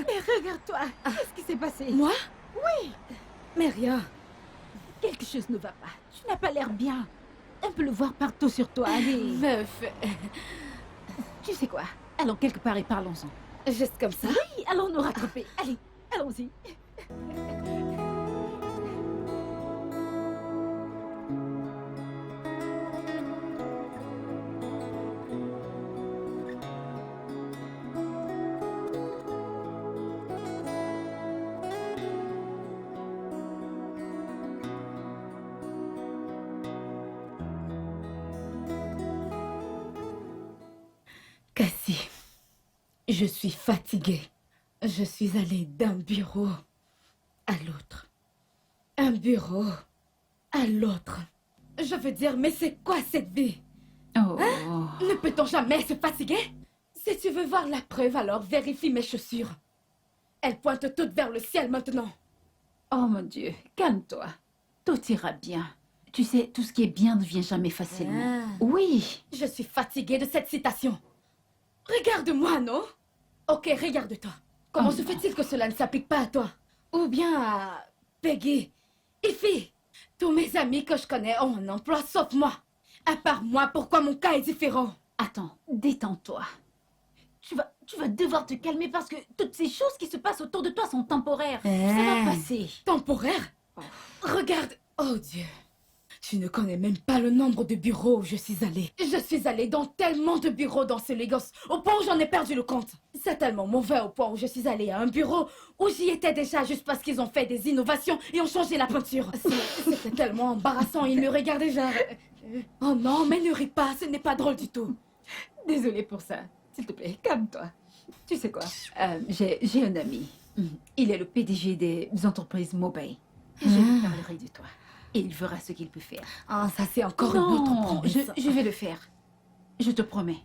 Mais regarde-toi, qu'est-ce qui s'est passé? Moi? Oui, Mais rien. quelque chose ne va pas. Tu n'as pas l'air bien. On peut le voir partout sur toi, allez. Meuf, Tu sais quoi? Allons quelque part et parlons-en. juste comme ça. Oui, allons nous rattraper. Allez, allons-y. Cassie, je suis fatiguée. Je suis allée d'un bureau à l'autre. Un bureau à l'autre. Je veux dire, mais c'est quoi cette vie? Oh. Ne peut-on jamais se fatiguer? Si tu veux voir la preuve, alors vérifie mes chaussures. Elles pointent toutes vers le ciel maintenant. Oh mon Dieu, calme-toi. Tout ira bien. Tu sais, tout ce qui est bien ne vient jamais facilement. Oui. Je suis fatiguée de cette citation. Regarde-moi, non? Ok, regarde-toi. Comment Oh se non. fait-il que cela ne s'applique pas à toi? Ou bien à Peggy, Ify? Tous mes amis que je connais ont un emploi sauf moi. À part moi, pourquoi mon cas est différent? Attends, détends-toi. Tu vas devoir te calmer parce que toutes ces choses qui se passent autour de toi sont temporaires. Ça va passer. Temporaire? Regarde, oh Dieu. Tu ne connais même pas le nombre de bureaux où je suis allée. Je suis allée dans tellement de bureaux dans ce Lagos, au point où j'en ai perdu le compte. C'est tellement mauvais au point où je suis allée à un bureau où j'y étais déjà juste parce qu'ils ont fait des innovations et ont changé la peinture. C'était tellement embarrassant, ils me regardaient genre... Oh non, mais ne ris pas, ce n'est pas drôle du tout. Désolée pour ça. S'il te plaît, calme-toi. Tu sais quoi? J'ai un ami. Il est le PDG des entreprises Mobay. Je lui parlerai de toi. Et il fera ce qu'il peut faire. Ah, ça c'est encore une autre Non, promesse. je vais le faire. Je te promets.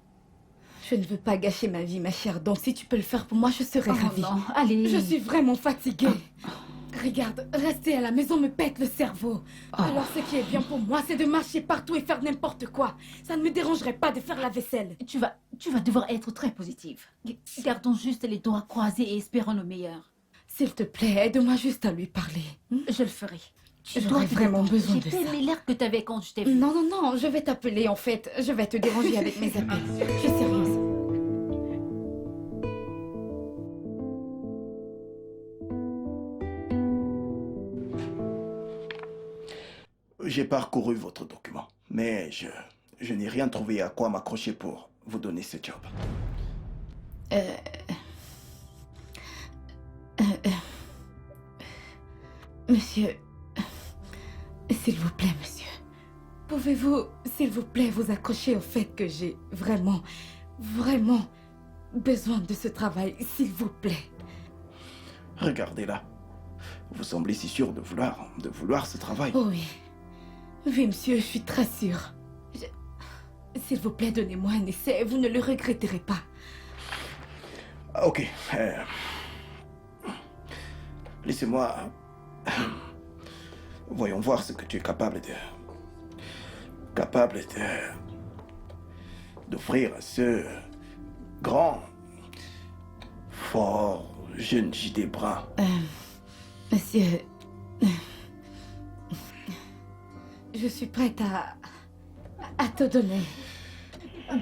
Je ne veux pas gâcher ma vie, ma chère, donc si tu peux le faire pour moi, je serai ravie. non, allez. Je suis vraiment fatiguée. Regarde, rester à la maison me pète le cerveau. Alors ce qui est bien pour moi, c'est de marcher partout et faire n'importe quoi. Ça ne me dérangerait pas de faire la vaisselle. Tu vas devoir être très positive. Gardons juste les doigts croisés et espérons le meilleur. S'il te plaît, aide-moi juste à lui parler. Je le ferai. J'aurais vraiment besoin de ça. J'ai pas aimé l'air que t'avais quand je t'ai vu. Non, non, non, je vais t'appeler en fait. Je vais te déranger avec mes appels. Je suis sérieuse. J'ai parcouru votre document, mais je n'ai rien trouvé à quoi m'accrocher pour vous donner ce job. Monsieur, s'il vous plaît, monsieur. Pouvez-vous, s'il vous plaît, vous accrocher au fait que j'ai vraiment, vraiment besoin de ce travail, s'il vous plaît. Regardez là. Vous semblez si sûr de vouloir ce travail. Oh oui. Oui, monsieur, je suis très sûre. S'il vous plaît, donnez-moi un essai, vous ne le regretterez pas. Ok. Laissez-moi... Voyons voir ce que tu es capable d'offrir à ce grand, fort, jeune JD Brun. Monsieur... Je suis prête à te donner...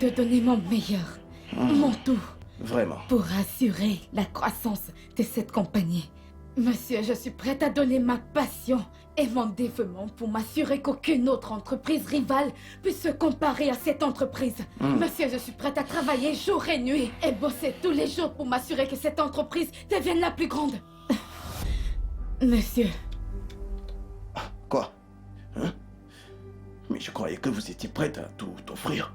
De donner mon meilleur, mon tout. Vraiment. Pour assurer la croissance de cette compagnie. Monsieur, je suis prête à donner ma passion et mon dévouement pour m'assurer qu'aucune autre entreprise rivale puisse se comparer à cette entreprise. Monsieur, je suis prête à travailler jour et nuit et bosser tous les jours pour m'assurer que cette entreprise devienne la plus grande. Monsieur, Quoi? Hein? Mais je croyais que vous étiez prête à tout offrir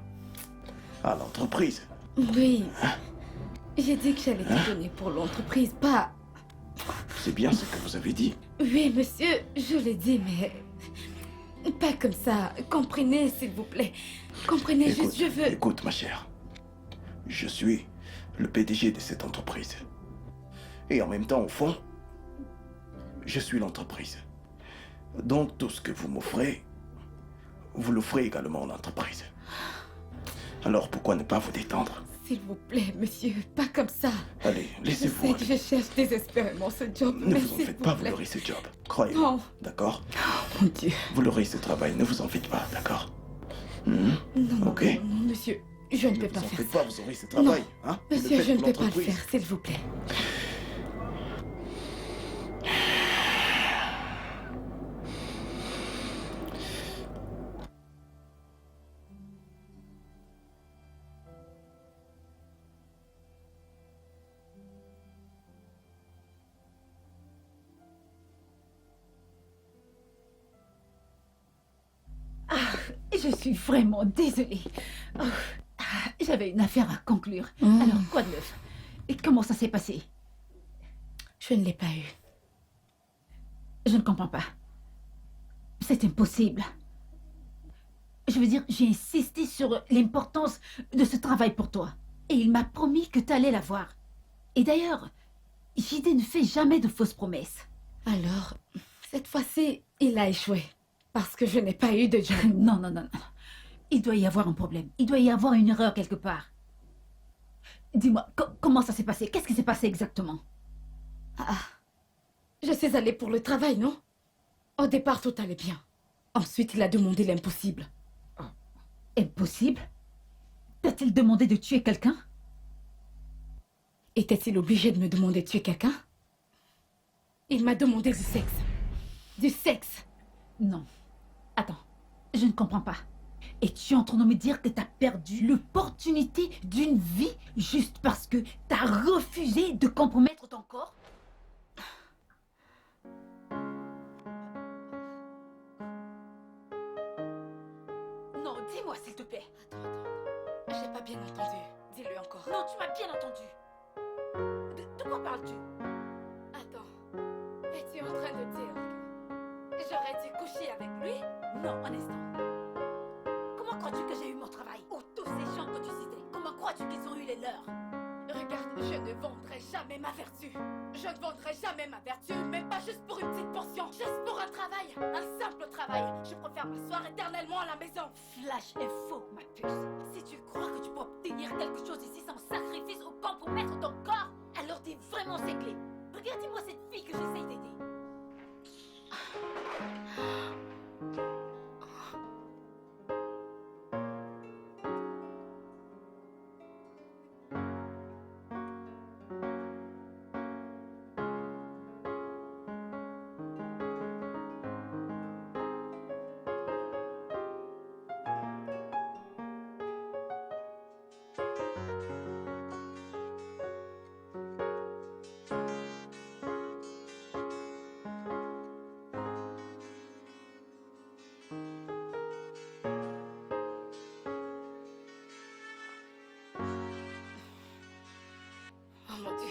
à l'entreprise. oui, j'ai dit que j'allais te donner pour l'entreprise, pas... C'est bien ce que vous avez dit. Oui, monsieur, je l'ai dit, mais... Pas comme ça. Comprenez, s'il vous plaît. Comprenez, Écoute, juste, je veux... écoute, ma chère. Je suis le PDG de cette entreprise. Et en même temps, au fond, je suis l'entreprise. Donc, tout ce que vous m'offrez, vous l'offrez également à l'entreprise. Alors, pourquoi ne pas vous détendre? S'il vous plaît, monsieur, pas comme ça. Allez, Je laissez-vous sais que aller. je cherche désespérément ce job, Ne mais vous en s'il faites vous pas, vous plaît. aurez ce job. Croyez-moi. Non. D'accord? Oh mon Dieu. Vous l'aurez ce travail, ne vous en faites pas, d'accord? Non, Ok. non, monsieur, je ne Ne peux vous pas en faire faites ça. pas, vous aurez ce travail. Hein? Vous le Monsieur, faites je ne pour peux pas le l'entreprise. faire, s'il vous plaît. Je suis vraiment désolée. Oh, j'avais une affaire à conclure. Alors, quoi de neuf? Et comment ça s'est passé? Je ne l'ai pas eu. Je ne comprends pas. C'est impossible. Je veux dire, j'ai insisté sur l'importance de ce travail pour toi. Et il m'a promis que tu allais l'avoir. Et d'ailleurs, JD ne fait jamais de fausses promesses. Alors, cette fois-ci, il a échoué. Parce que je n'ai pas eu de job. Non, non, non, non. Il doit y avoir un problème. Il doit y avoir une erreur quelque part. Dis-moi, comment ça s'est passé? Qu'est-ce qui s'est passé exactement? Je suis allée pour le travail, non? Au départ, tout allait bien. Ensuite, il a demandé l'impossible. Impossible? T'a-t-il demandé de tuer quelqu'un? Était-il obligé de me demander de tuer quelqu'un? Il m'a demandé du sexe. Du sexe! Non. Attends, je ne comprends pas. Et tu es en train de me dire que t'as perdu l'opportunité d'une vie juste parce que t'as refusé de compromettre ton corps? Non, dis-moi s'il te plaît. Attends. J'ai pas bien entendu. Dis-le encore. Non, tu m'as bien entendu. De quoi parles-tu? Attends. Es-tu en train de dire que j'aurais dû coucher avec lui? Non, un instant. Comment crois-tu que j'ai eu mon travail? Ou tous ces gens que tu citais, comment crois-tu qu'ils ont eu les leurs? Regarde, je ne vendrai jamais ma vertu. Je ne vendrai jamais ma vertu, même pas juste pour une petite portion. Juste pour un travail, un simple travail. Je préfère m'asseoir éternellement à la maison. Flash est faux, ma puce. Si tu crois que tu peux obtenir quelque chose ici sans sacrifice ou compromettre ton corps, alors t'es vraiment cinglé. Regarde-moi cette fille que j'essaye d'aider. Oh mon Dieu. Oh mon Dieu.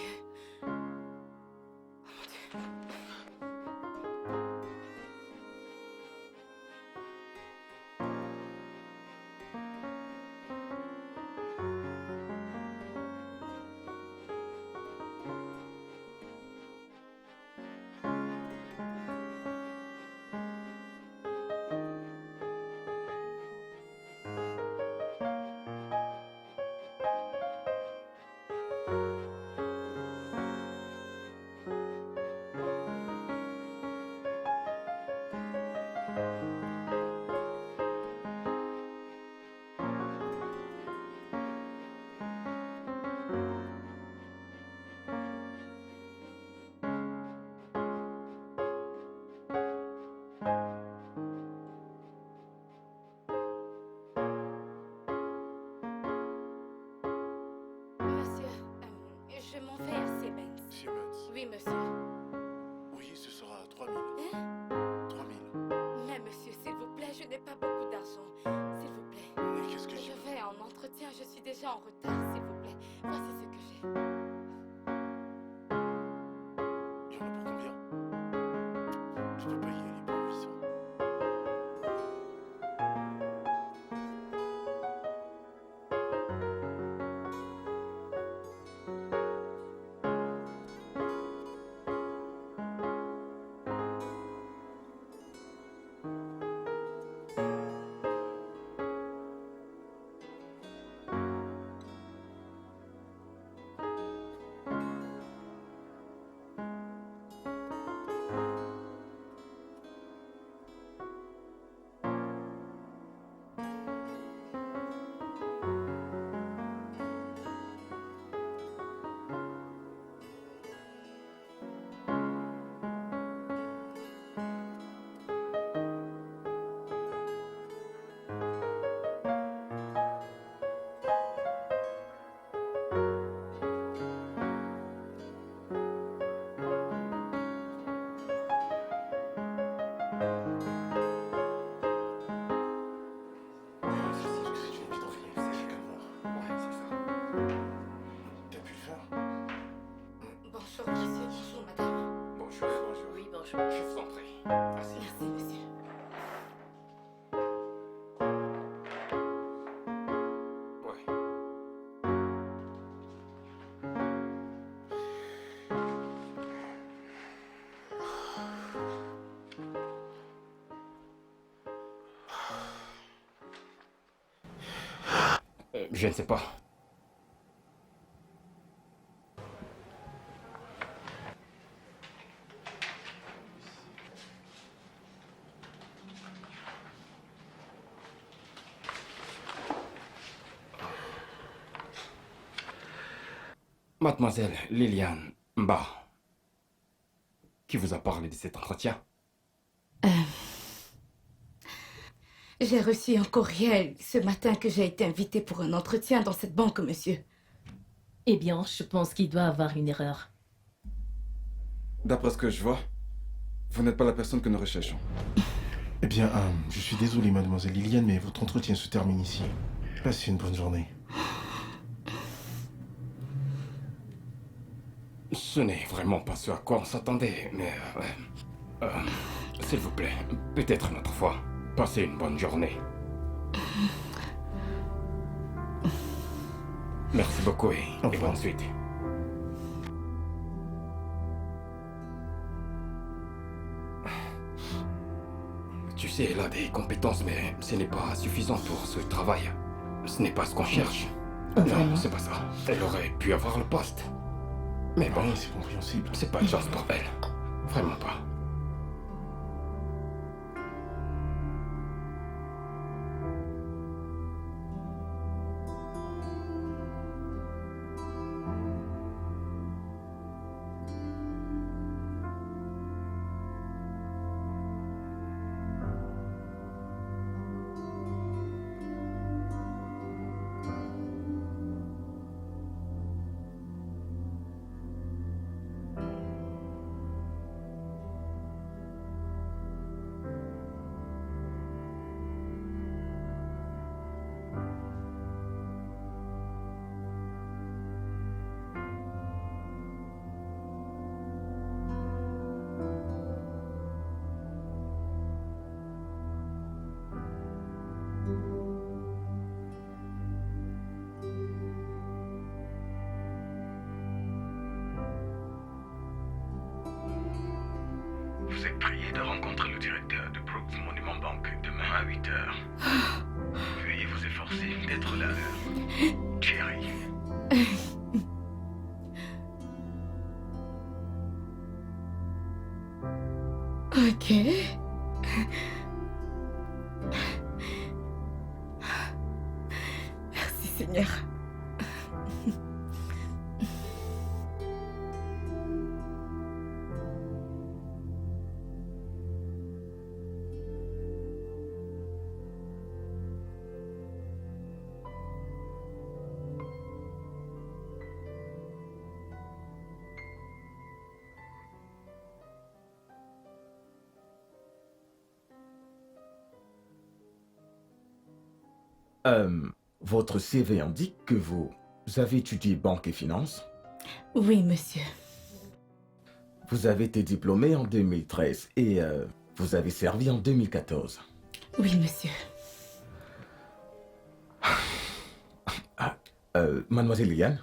Monsieur, je m'en vais à Siemens. Siemens. Oui, monsieur. Oui, ce sera 3000. Hein? 3000. Mais monsieur, s'il vous plaît, je n'ai pas beaucoup d'argent. S'il vous plaît. Mais qu'est-ce que Je je peux... vais en entretien, je suis déjà en retard, s'il vous plaît. Voici ce que j'ai. Il y en a pour combien? Je peux pas y aller pour 800. Je ne sais pas. Mademoiselle Liliane Mba, qui vous a parlé de cet entretien? J'ai reçu un courriel ce matin que j'ai été invitée pour un entretien dans cette banque, monsieur. Eh bien, je pense qu'il doit avoir une erreur. D'après ce que je vois, vous n'êtes pas la personne que nous recherchons. Eh bien, je suis désolé, mademoiselle Liliane, mais votre entretien se termine ici. Passez une bonne journée. Ce n'est vraiment pas ce à quoi on s'attendait, mais... s'il vous plaît, peut-être une autre fois. Passez une bonne journée. Merci beaucoup et bonne suite. Tu sais, elle a des compétences, mais ce n'est pas suffisant pour ce travail. Ce n'est pas ce qu'on cherche. Non, c'est pas ça. Elle aurait pu avoir le poste. Mais bon, Oui, c'est compréhensible. c'est pas de chance pour elle. Vraiment pas. Vous êtes prié de rencontrer le directeur de Brooks Monument Bank demain à 8 heures. Veuillez vous efforcer d'être là à l'heure. Jerry. Ok. Merci, Seigneur. Votre CV indique que vous avez étudié banque et finance. Oui, monsieur. Vous avez été diplômé en 2013 et vous avez servi en 2014. Oui, monsieur. Mademoiselle Liliane,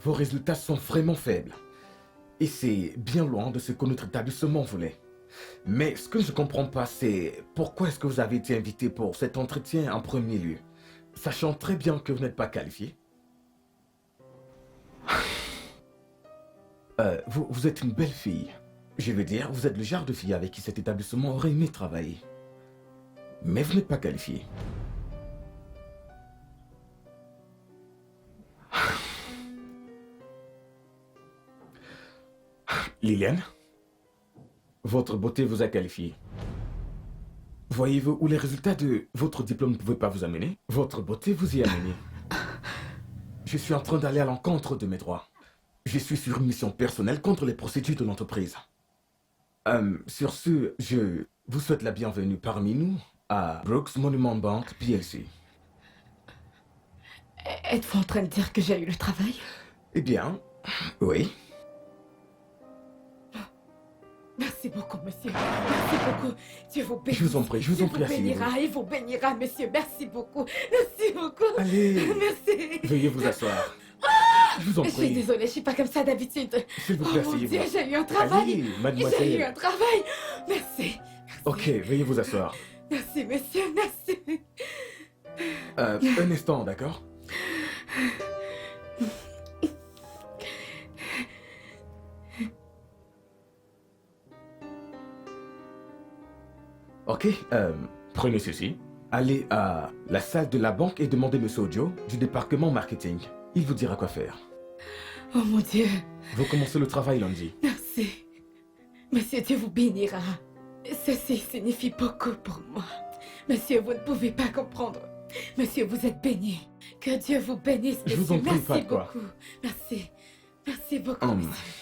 vos résultats sont vraiment faibles. Et c'est bien loin de ce que notre établissement voulait. Mais ce que je ne comprends pas, c'est pourquoi est-ce que vous avez été invité pour cet entretien en premier lieu, sachant très bien que vous n'êtes pas qualifié. Vous êtes une belle fille. Je veux dire, vous êtes le genre de fille avec qui cet établissement aurait aimé travailler. Mais vous n'êtes pas qualifié. Liliane, votre beauté vous a qualifié. Voyez-vous où les résultats de votre diplôme ne pouvaient pas vous amener? Votre beauté vous y a amené. Je suis en train d'aller à l'encontre de mes droits. Je suis sur une mission personnelle contre les procédures de l'entreprise. Sur ce, je vous souhaite la bienvenue parmi nous à Brooks Monument Bank PLC. Êtes-vous en train de dire que j'ai eu le travail? Eh bien, oui. Merci beaucoup, monsieur. Merci beaucoup. Dieu vous bénisse. Je vous en prie, Dieu vous asseyez-vous. bénira, il vous bénira, monsieur. Merci beaucoup. Merci beaucoup. Allez, Merci. veuillez vous asseoir. Je vous en Je suis prie. désolée, je suis pas comme ça d'habitude. S'il vous Oh plaît, mon asseyez-vous. Dieu, j'ai eu un travail. Allez, J'ai eu mademoiselle. un travail. Merci. Ok, veuillez vous asseoir. Merci, monsieur. Merci. Un instant, d'accord? Ok, prenez ceci. Allez à la salle de la banque et demandez Monsieur Ojo du département marketing. Il vous dira quoi faire. Oh mon Dieu, Vous commencez le travail lundi. merci. Monsieur, Dieu vous bénira. Ceci signifie beaucoup pour moi. Monsieur, vous ne pouvez pas comprendre. Monsieur, vous êtes béni. Que Dieu vous bénisse, Je monsieur. vous en prie, Merci pas quoi. beaucoup. Merci. Merci beaucoup, Hum. monsieur.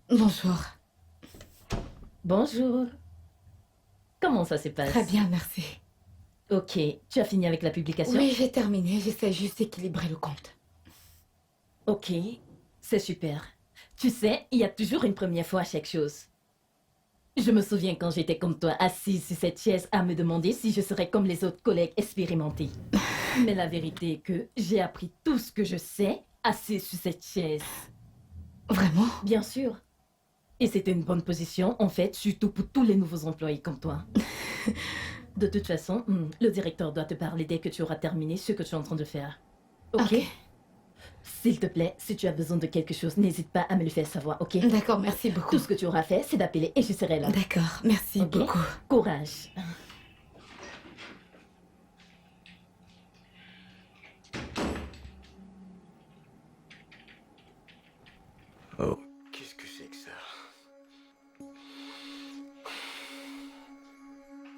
Bonjour. Bonjour. Comment ça se passe? Très bien, merci. Ok, tu as fini avec la publication? Oui, j'ai terminé. J'essaie juste d'équilibrer le compte. Ok, c'est super. Tu sais, il y a toujours une première fois à chaque chose. Je me souviens quand j'étais comme toi, assise sur cette chaise à me demander si je serais comme les autres collègues expérimentés. Mais la vérité est que j'ai appris tout ce que je sais assise sur cette chaise. Vraiment? Bien sûr. Et c'était une bonne position, en fait, surtout pour tous les nouveaux employés comme toi. De toute façon, le directeur doit te parler dès que tu auras terminé ce que tu es en train de faire. Ok? S'il te plaît, si tu as besoin de quelque chose, n'hésite pas à me le faire savoir, ok? D'accord, merci beaucoup. Tout ce que tu auras fait, c'est d'appeler et je serai là. D'accord, merci Ok? beaucoup. Courage. Oh, qu'est-ce que c'est que ça?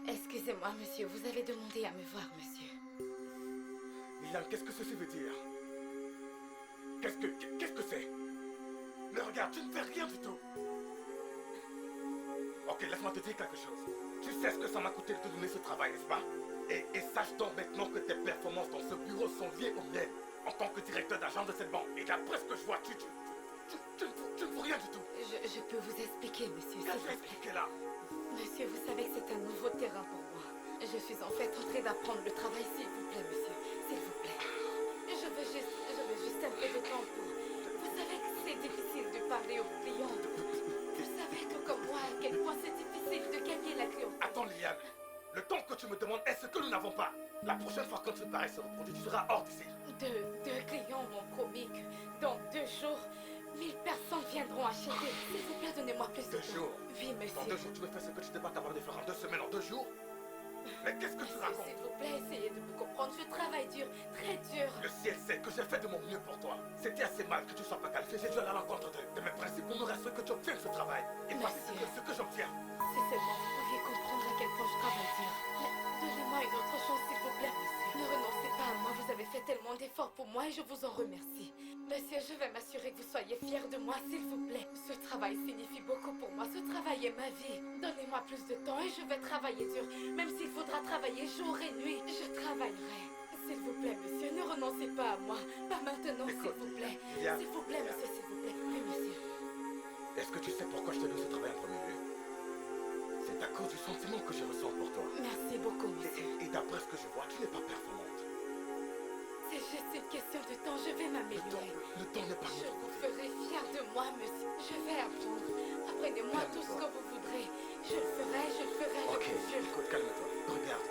Excusez-moi, monsieur, vous avez demandé à me voir, monsieur. Milan, qu'est-ce que ceci veut dire? Qu'est-ce que c'est? Mais regarde, tu ne fais rien du tout. Ok, laisse-moi te dire quelque chose. Tu sais ce que ça m'a coûté de te donner ce travail, n'est-ce pas? Et sache donc maintenant que tes performances dans ce bureau sont liées aux miennes en tant que directeur d'agence de cette banque. Et d'après ce que je vois, tu ne fais rien du tout. Je peux vous expliquer, monsieur, s'il Qu'est-ce vous que tu plaît. expliqué là? Monsieur, vous savez que c'est un nouveau terrain pour moi. Je suis en fait en train d'apprendre le travail, s'il vous plaît, monsieur. S'il vous plaît. Je veux juste un peu de temps pour... Vous savez que c'est difficile de parler aux clients. Vous savez que comme moi, à quel point c'est difficile de gagner la clientèle. Attends, Liliane. Le temps que tu me demandes est ce que nous n'avons pas. La prochaine fois quand ce pareil se reproduit, tu seras hors d'ici. Deux clients m'ont promis que dans 2 jours, 1000 personnes viendront acheter. S'il vous plaît, donnez-moi plus de 2 temps. jours. Oui, Dans monsieur. 2 jours, tu me fais ce que tu n'es pas capable de faire en 2 semaines, en 2 jours? Mais qu'est-ce que tu Monsieur, racontes? s'il vous plaît, essayez de me comprendre. Je travaille dur, très dur. Le ciel sait que j'ai fait de mon mieux pour toi. C'était assez mal que tu sois pas qualifié. J'ai dû aller à l'encontre de mes principes pour me rassurer que tu obtiennes ce travail. Et voici ce que j'obtiens. Si seulement vous pouviez comprendre à quel point je travaille dur. Mais donnez-moi une autre chance, s'il vous plaît, monsieur. Ne renoncez pas à moi. Vous avez fait tellement d'efforts pour moi et je vous en remercie. Monsieur, je vais m'assurer que vous soyez fiers de moi, s'il vous plaît. Ce travail signifie beaucoup pour moi. Ce travail est ma vie. Donnez-moi plus de temps et je vais travailler dur. Même s'il faudra travailler jour et nuit, je travaillerai. S'il vous plaît, monsieur, ne renoncez pas à moi. Pas maintenant, s'il vous plaît. S'il vous plaît, monsieur, s'il vous plaît. Oui, monsieur. Est-ce que tu sais pourquoi je te donne ce travail en premier lieu? C'est à cause du sentiment que je ressens pour toi. Merci beaucoup, monsieur. Et d'après ce que je vois, tu n'es pas performante. C'est juste une question de temps, je vais m'améliorer. Le temps n'est pas Je notre vous côté. ferai fier de moi, monsieur. Je vais apprendre. Apprenez-moi tout ce que vous voudrez. Je le ferai, je le ferai, Ok, je vous jure. écoute, calme-toi. Regarde,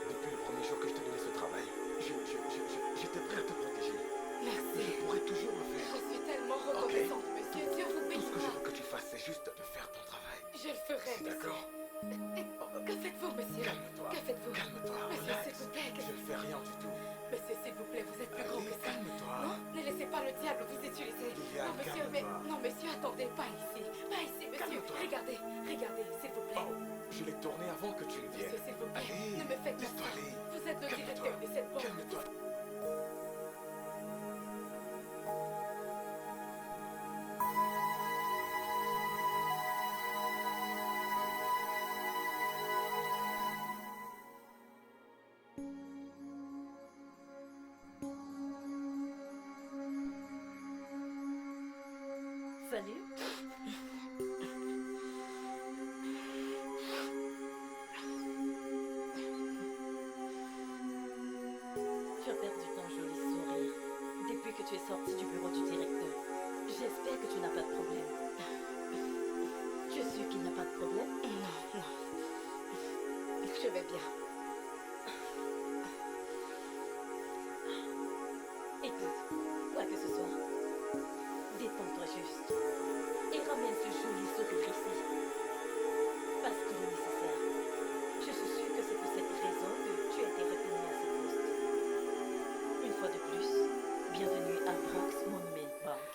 depuis le premier jour que je t'ai donné ce travail, j'étais prêt à te protéger. Merci. Je pourrais toujours le faire. Je suis tellement reconnaissante, monsieur. Dieu vous Tout ce que je bénira. veux que tu fasses, c'est juste de faire ton travail. Je le ferai, monsieur. D'accord? Que faites-vous, monsieur? Calme-toi. Que faites-vous? Calme-toi, Monsieur, relax. s'il vous plaît, Je ne fais rien du tout. Monsieur, s'il vous plaît, vous êtes plus grand Allez, que ça. calme-toi. Non, ne laissez pas le diable vous utiliser. Liliane, Non, monsieur, mais... calme-toi. Non, monsieur, attendez, pas ici. Pas ici, monsieur. Calme-toi. Regardez, regardez, s'il vous plaît. Oh, je l'ai tourné avant que tu ne viennes. Monsieur, s'il vous plaît, Allez, ne me faites pas laisse-toi ça. aller. Vous êtes le Calme-toi. directeur de cette banque. Calme-toi. Salut. Tu as perdu ton joli sourire depuis que tu es sorti du bureau du directeur. J'espère que tu n'as pas de problème. Tu es sûr qu'il n'y a pas de problème? Non, non. Je vais bien. Écoute, quoi que ce soit, détends-toi juste et ramène ce joli sourire ici. Parce qu'il est nécessaire. Je suis sûre que c'est pour cette raison que tu as été retenu à ce poste. Une fois de plus, bienvenue à Bronx Monument Bank.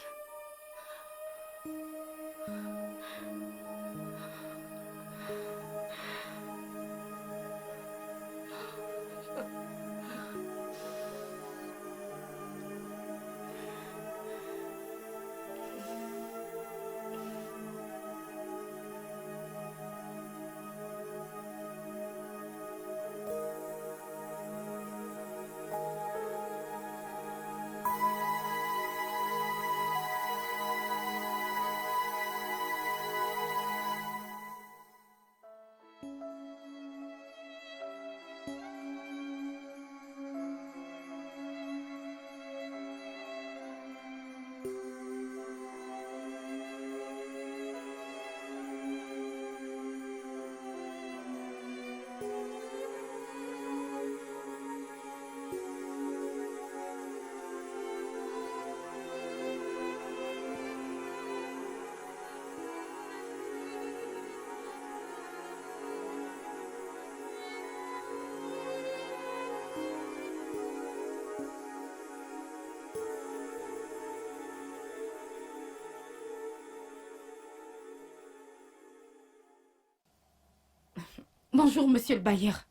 Bonjour, monsieur le bailleur.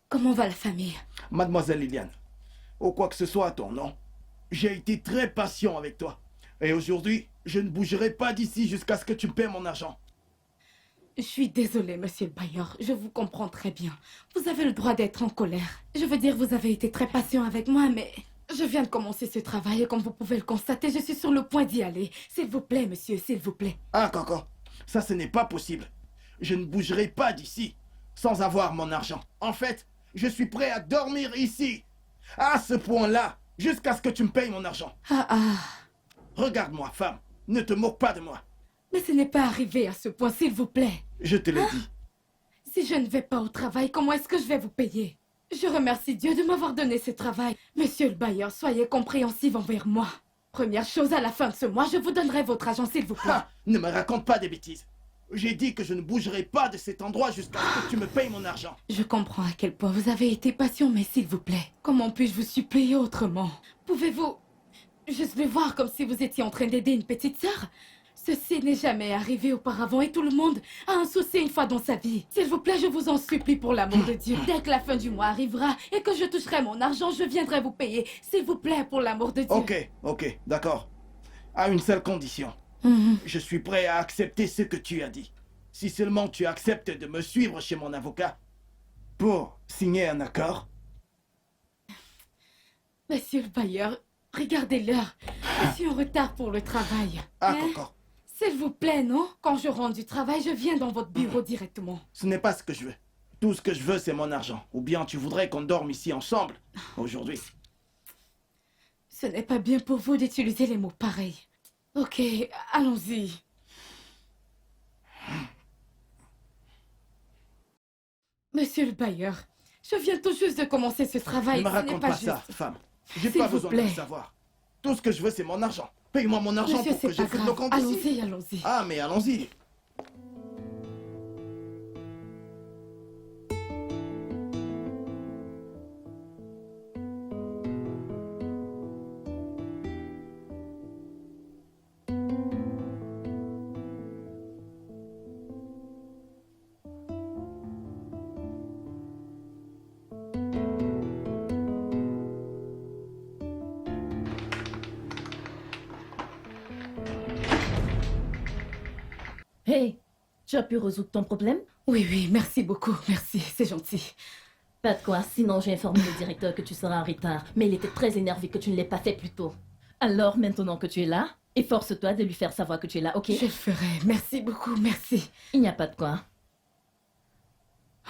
Comment va la famille? Mademoiselle Liliane, ou quoi que ce soit à ton nom, j'ai été très patient avec toi. Et aujourd'hui, je ne bougerai pas d'ici jusqu'à ce que tu me paies mon argent. Je suis désolée, monsieur le bailleur. Je vous comprends très bien. Vous avez le droit d'être en colère. Je veux dire, vous avez été très patient avec moi, mais je viens de commencer ce travail et comme vous pouvez le constater, je suis sur le point d'y aller. S'il vous plaît, monsieur, s'il vous plaît. Ah, Coco, ça ce n'est pas possible. Je ne bougerai pas d'ici sans avoir mon argent. En fait, je suis prêt à dormir ici, à ce point-là, jusqu'à ce que tu me payes mon argent. Ah. Regarde-moi, femme, ne te moque pas de moi. Mais ce n'est pas arrivé à ce point, s'il vous plaît. Je te l'ai dit. Si je ne vais pas au travail, comment est-ce que je vais vous payer? Je remercie Dieu de m'avoir donné ce travail. Monsieur le bailleur, soyez compréhensif envers moi. Première chose, à la fin de ce mois, je vous donnerai votre argent, s'il vous plaît. Ah, ne me raconte pas des bêtises. J'ai dit que je ne bougerai pas de cet endroit jusqu'à ce que tu me payes mon argent. Je comprends à quel point vous avez été patient, mais s'il vous plaît, comment puis-je vous supplier autrement? Pouvez-vous juste le voir comme si vous étiez en train d'aider une petite sœur? Ceci n'est jamais arrivé auparavant et tout le monde a un souci une fois dans sa vie. S'il vous plaît, je vous en supplie pour l'amour de Dieu. Dès que la fin du mois arrivera et que je toucherai mon argent, je viendrai vous payer. S'il vous plaît, pour l'amour de Dieu. Ok, d'accord. À une seule condition. Je suis prêt à accepter ce que tu as dit. Si seulement tu acceptes de me suivre chez mon avocat pour signer un accord. Monsieur le bailleur, regardez l'heure. Je suis en retard pour le travail. Ah, Hein? Coco, S'il vous plaît, non? Quand je rentre du travail, je viens dans votre bureau directement. ce n'est pas ce que je veux. Tout ce que je veux, c'est mon argent. Ou bien tu voudrais qu'on dorme ici ensemble aujourd'hui. Ce n'est pas bien pour vous d'utiliser les mots pareils. Ok, allons-y. Monsieur le bailleur, je viens tout juste de commencer ce travail. Ne me ce n'est raconte pas pas juste. ça, femme. J'ai S'il pas vous besoin de plaît. le savoir. Tout ce que je veux, c'est mon argent. Paye-moi mon argent Monsieur, pour que c'est je pas file le grave. compte ici. Allons-y, allons-y. Ah, mais allons-y. Hey, tu as pu résoudre ton problème? Oui, merci beaucoup. Merci, c'est gentil. Pas de quoi, sinon j'ai informé le directeur que tu seras en retard. Mais il était très énervé que tu ne l'aies pas fait plus tôt. Alors, maintenant que tu es là, Efforce-toi de lui faire savoir que tu es là, ok? Je le ferai. Merci beaucoup, merci. Il n'y a pas de quoi.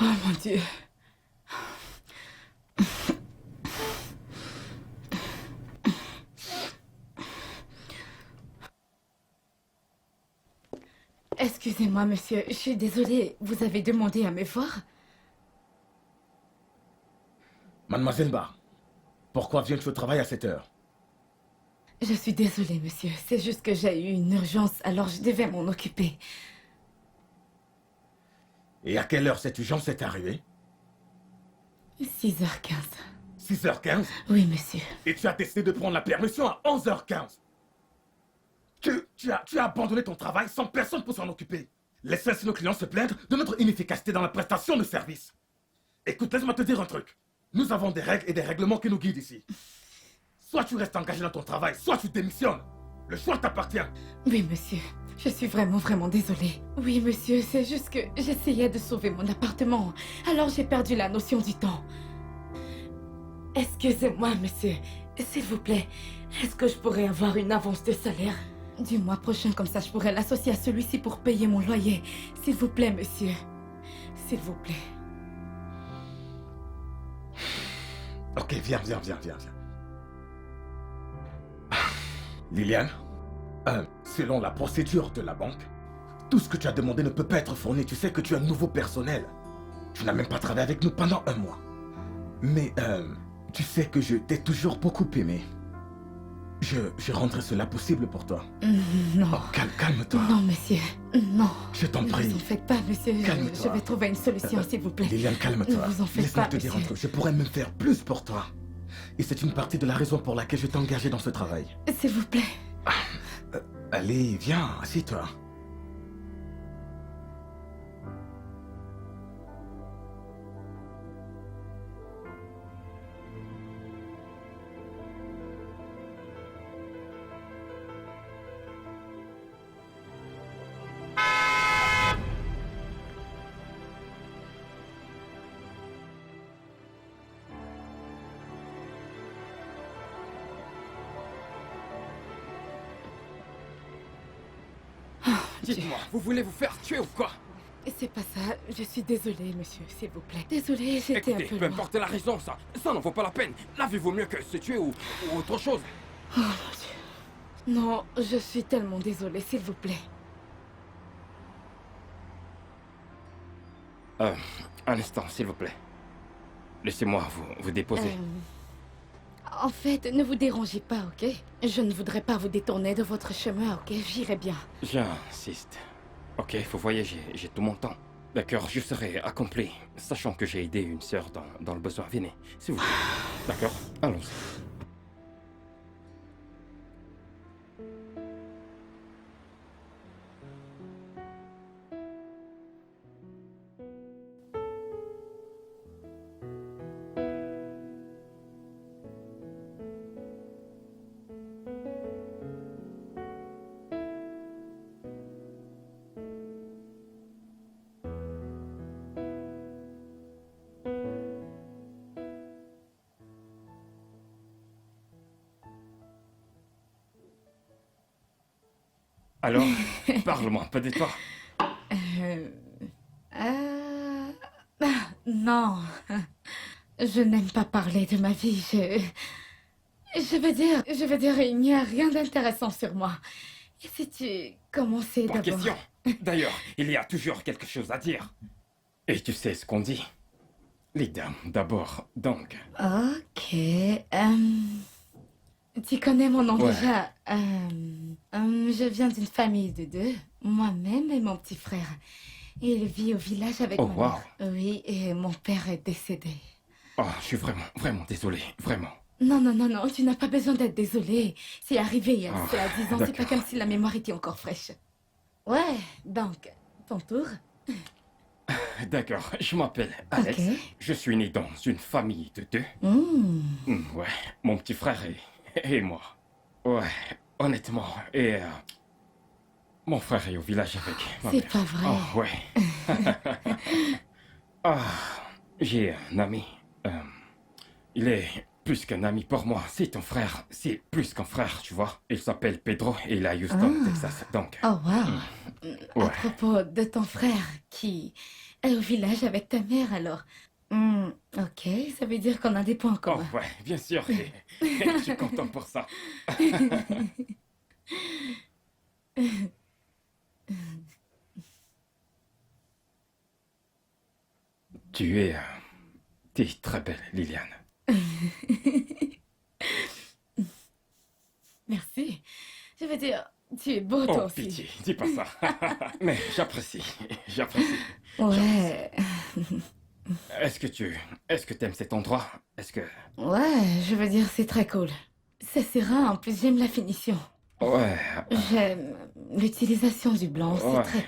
Oh mon Dieu. Excusez-moi, monsieur. Je suis désolée. Vous avez demandé à me voir? Mademoiselle Barr, pourquoi viens-tu au travail à cette heure? Je suis désolée, monsieur. C'est juste que j'ai eu une urgence, alors je devais m'en occuper. Et à quelle heure cette urgence est arrivée? 6h15. 6h15? Oui, monsieur. Et tu as décidé de prendre la permission à 11h15. Tu as abandonné ton travail sans personne pour s'en occuper. Laisse ainsi nos clients se plaindre de notre inefficacité dans la prestation de service. Écoute, laisse-moi te dire un truc. Nous avons des règles et des règlements qui nous guident ici. Soit tu restes engagé dans ton travail, soit tu démissionnes. Le choix t'appartient. Oui, monsieur. Je suis vraiment désolée. Oui, monsieur, c'est juste que j'essayais de sauver mon appartement. Alors j'ai perdu la notion du temps. Excusez-moi, monsieur. S'il vous plaît, est-ce que je pourrais avoir une avance de salaire du mois prochain, comme ça je pourrais l'associer à celui-ci pour payer mon loyer. S'il vous plaît, monsieur. S'il vous plaît. Ok, viens. Liliane, selon la procédure de la banque, tout ce que tu as demandé ne peut pas être fourni. Tu sais que tu as un nouveau personnel. Tu n'as même pas travaillé avec nous pendant un mois. Mais, tu sais que je t'ai toujours beaucoup aimé. Je rendrai cela possible pour toi. Non. Oh, calme-toi. Non, monsieur. Non. Je t'en Ne prie. vous en faites pas, monsieur. Calme-toi. Je vais trouver une solution, s'il vous plaît. Liliane, calme-toi. Ne vous en faites Laisse-moi pas, te dire un monsieur. truc. Je pourrais même faire plus pour toi. Et c'est une partie de la raison pour laquelle je t'ai engagé dans ce travail. S'il vous plaît. Allez, viens, assieds-toi. Dites-moi, vous voulez vous faire tuer ou quoi? C'est pas ça. Je suis désolée, monsieur, s'il vous plaît. Désolée, j'étais un Écoutez, peu peu loin. importe la raison, ça n'en vaut pas la peine. La vie vaut mieux que se tuer ou autre chose. Oh mon Dieu. Non, je suis tellement désolée, s'il vous plaît. Un instant, s'il vous plaît. Laissez-moi vous déposer. En fait, ne vous dérangez pas, ok? Je ne voudrais pas vous détourner de votre chemin, ok? J'irai bien. J'insiste. Ok, vous voyez, j'ai tout mon temps. D'accord, je serai accompli, sachant que j'ai aidé une sœur dans le besoin. Venez, s'il vous plaît. D'accord, allons-y. Alors, parle-moi un peu de toi. Non. Je n'aime pas parler de ma vie. Je veux dire, il n'y a rien d'intéressant sur moi. Et si tu commençais Pas d'abord... question. D'ailleurs, il y a toujours quelque chose à dire. Et tu sais ce qu'on dit. Les dames, d'abord, donc. Ok. Tu connais mon nom Ouais. déjà. Je viens d'une famille de deux. Moi-même et mon petit frère. Il vit au village avec Oh, ma wow. mère. Oui, et mon père est décédé. Oh, je suis vraiment désolé, vraiment. Non, tu n'as pas besoin d'être désolé. C'est arrivé il y a Oh, cela 10 ans, c'est pas d'accord. comme si la mémoire était encore fraîche. Ouais, donc, ton tour. D'accord, je m'appelle Alex. Ok. Je suis né dans une famille de deux. Ouais, mon petit frère et moi. Ouais, honnêtement. Et mon frère est au village avec ma C'est mère. pas vrai. Oh, ouais. Ah, j'ai un ami. Il est plus qu'un ami pour moi. C'est ton frère. C'est plus qu'un frère, tu vois. Il s'appelle Pedro et il est à Houston, Texas. Donc... Oh, wow. Ouais. À propos de ton frère qui est au village avec ta mère, alors. Ok, ça veut dire qu'on a des points Oh, communs. ouais, bien sûr. Et je suis content pour ça. T'es très belle, Liliane. Merci. Je veux dire, tu es beau toi Oh, aussi. pitié, dis pas ça. Mais j'apprécie. Ouais. Est-ce que t'aimes cet endroit? Est-ce que... Ouais, je veux dire, c'est très cool. C'est serein, en plus j'aime la finition. Ouais. J'aime l'utilisation du blanc, c'est Ouais. très...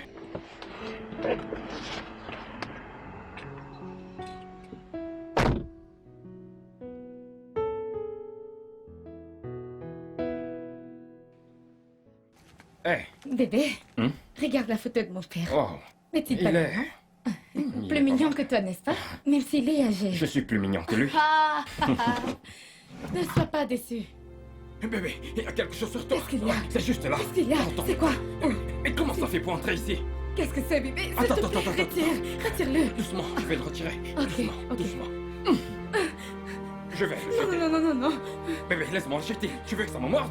Hey, Bébé, Hmm? regarde la photo de mon père. oh, N'est-il il pas est... mignon? il Plus est mignon pas que toi, n'est-ce pas? Même s'il est âgé. Je suis plus mignon que lui. Ah, ah, ah. Ne sois pas déçu. Bébé, il y a quelque chose sur toi. Qu'est-ce qu'il y a? C'est juste là. Qu'est-ce qu'il y a? Attends. C'est quoi? Et comment ça fait pour entrer ici? Qu'est-ce que c'est, bébé? S'il Attends, te attends, plaît, attends, retire, retire-le. Doucement, je vais le retirer. Ok, Doucement, ok. doucement. Je vais le Non, jeter. non, non, non, non. Bébé, laisse-moi le jeter. Tu veux que ça me morde?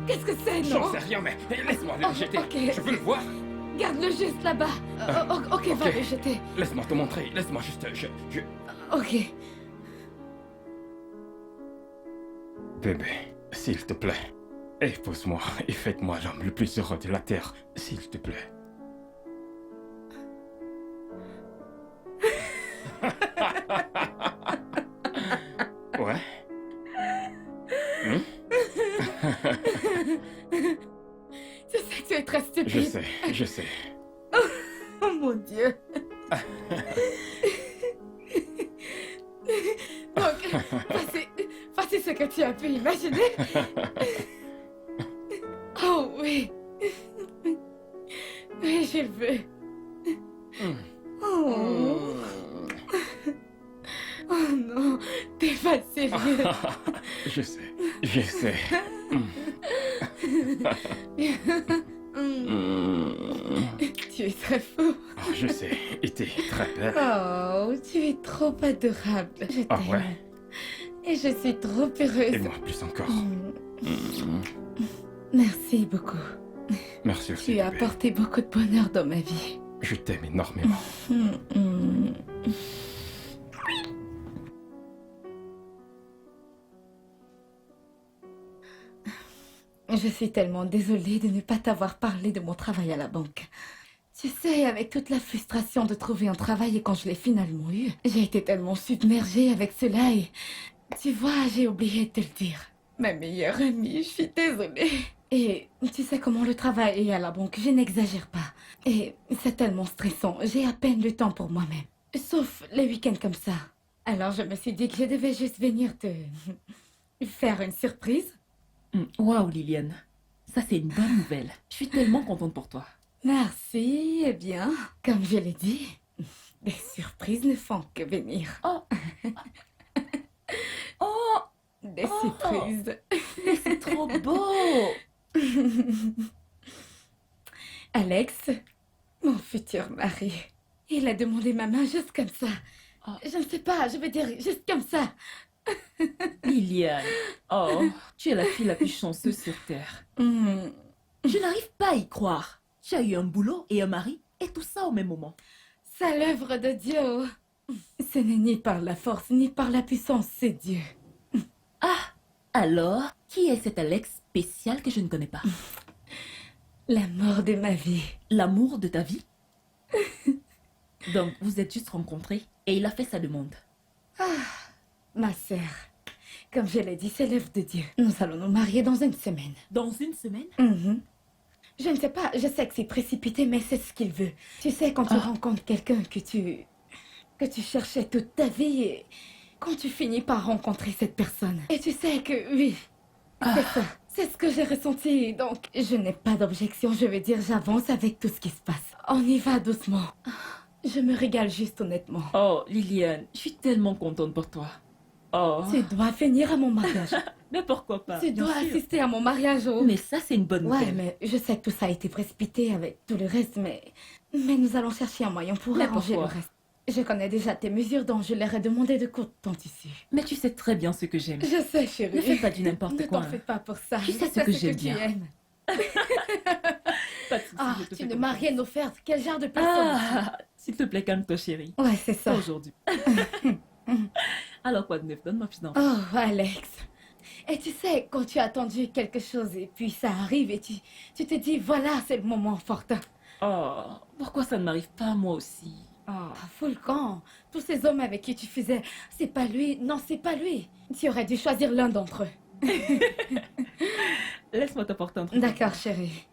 Qu'est-ce que c'est, J'en non? sais rien, mais laisse-moi le Oh, jeter. ok. Je veux le voir. Garde-le juste là-bas. Ok, va ok. le jeter. Laisse-moi te montrer. Laisse-moi juste... Ok. Bébé, s'il te plaît, épouse-moi et faites-moi l'homme le plus heureux de la Terre, s'il te plaît. Ouais. Je sais que tu es très stupide. Je sais. Oh mon Dieu. Donc, voici ce que tu as pu imaginer. Oh oui. Oui, je le veux. Oh. Oh non, t'es pas sérieux. Je sais. Tu es très fou. Oh, je sais, et t'es très belle. Oh, tu es trop adorable. Je t'aime. Ah ouais? Et je suis trop heureuse. Et moi plus encore. Merci beaucoup. Merci aussi, Tu as bébé. apporté beaucoup de bonheur dans ma vie. Je t'aime énormément. Je suis tellement désolée de ne pas t'avoir parlé de mon travail à la banque. Tu sais, avec toute la frustration de trouver un travail et quand je l'ai finalement eu, j'ai été tellement submergée avec cela et... Tu vois, j'ai oublié de te le dire. Ma meilleure amie, je suis désolée. Et tu sais comment le travail est à la banque, je n'exagère pas. Et c'est tellement stressant, j'ai à peine le temps pour moi-même. Sauf les week-ends comme ça. Alors je me suis dit que je devais juste venir te... faire une surprise. Waouh, Liliane. Ça, c'est une bonne nouvelle. Je suis tellement contente pour toi. Merci, eh bien, comme je l'ai dit, les surprises ne font que venir. Oh. Oh, Des surprises. c'est trop beau. Alex, mon futur mari, il a demandé ma main juste comme ça. Oh. Je ne sais pas, je veux dire juste comme ça. Liliane. Oh, tu es la fille la plus chanceuse sur Terre. Je n'arrive pas à y croire. Tu as eu un boulot et un mari, et tout ça au même moment. C'est l'œuvre de Dieu. Ce n'est ni par la force, ni par la puissance, c'est Dieu. Ah, alors, qui est cet Alex spécial que je ne connais pas? L'amour de ma vie. L'amour de ta vie? Donc, vous êtes juste rencontrés et il a fait sa demande. Ma sœur, comme je l'ai dit, c'est l'œuvre de Dieu. Nous allons nous marier dans une semaine. Dans une semaine? Je ne sais pas, je sais que c'est précipité, mais c'est ce qu'il veut. Tu sais, quand tu rencontres quelqu'un que tu cherchais toute ta vie et quand tu finis par rencontrer cette personne. Et tu sais que, oui, c'est ça. C'est ce que j'ai ressenti, donc je n'ai pas d'objection, je veux dire, j'avance avec tout ce qui se passe. On y va doucement. Je me régale juste honnêtement. Oh, Liliane, je suis tellement contente pour toi. Oh, Tu dois venir à mon mariage. mais pourquoi pas? Tu bien dois sûr. assister à mon mariage. Oh. Mais ça, c'est une bonne Ouais, nouvelle. mais je sais que tout ça a été précipité avec tout le reste, mais nous allons chercher un moyen pour Mais arranger le pourquoi? reste. Je connais déjà tes mesures, donc je leur ai demandé de courte ton tissu. Mais tu sais très bien ce que j'aime. Je sais, chérie. Ne fais pas du n'importe Ne quoi. t'en fais pas pour ça. Tu Je sais ce que j'aime tu bien. aimes. Pas de soucis, Ah, je te tu fais ne comme m'as ça. rien offert. Quel genre de personne Ah, s'il te plaît, calme-toi, chérie. Ouais, c'est ça. Pas aujourd'hui. Alors, quoi de neuf? Donne-moi plus d'enfants. Oh, Alex. Et tu sais, quand tu as attendu quelque chose et puis ça arrive et tu te dis, voilà, c'est le moment important. Oh, pourquoi ça ne m'arrive pas moi aussi? Oh. Ah, fous le camp. Tous ces hommes avec qui tu faisais, c'est pas lui, non, c'est pas lui. Tu aurais dû choisir l'un d'entre eux. Laisse-moi t'apporter un truc. D'accord, chérie.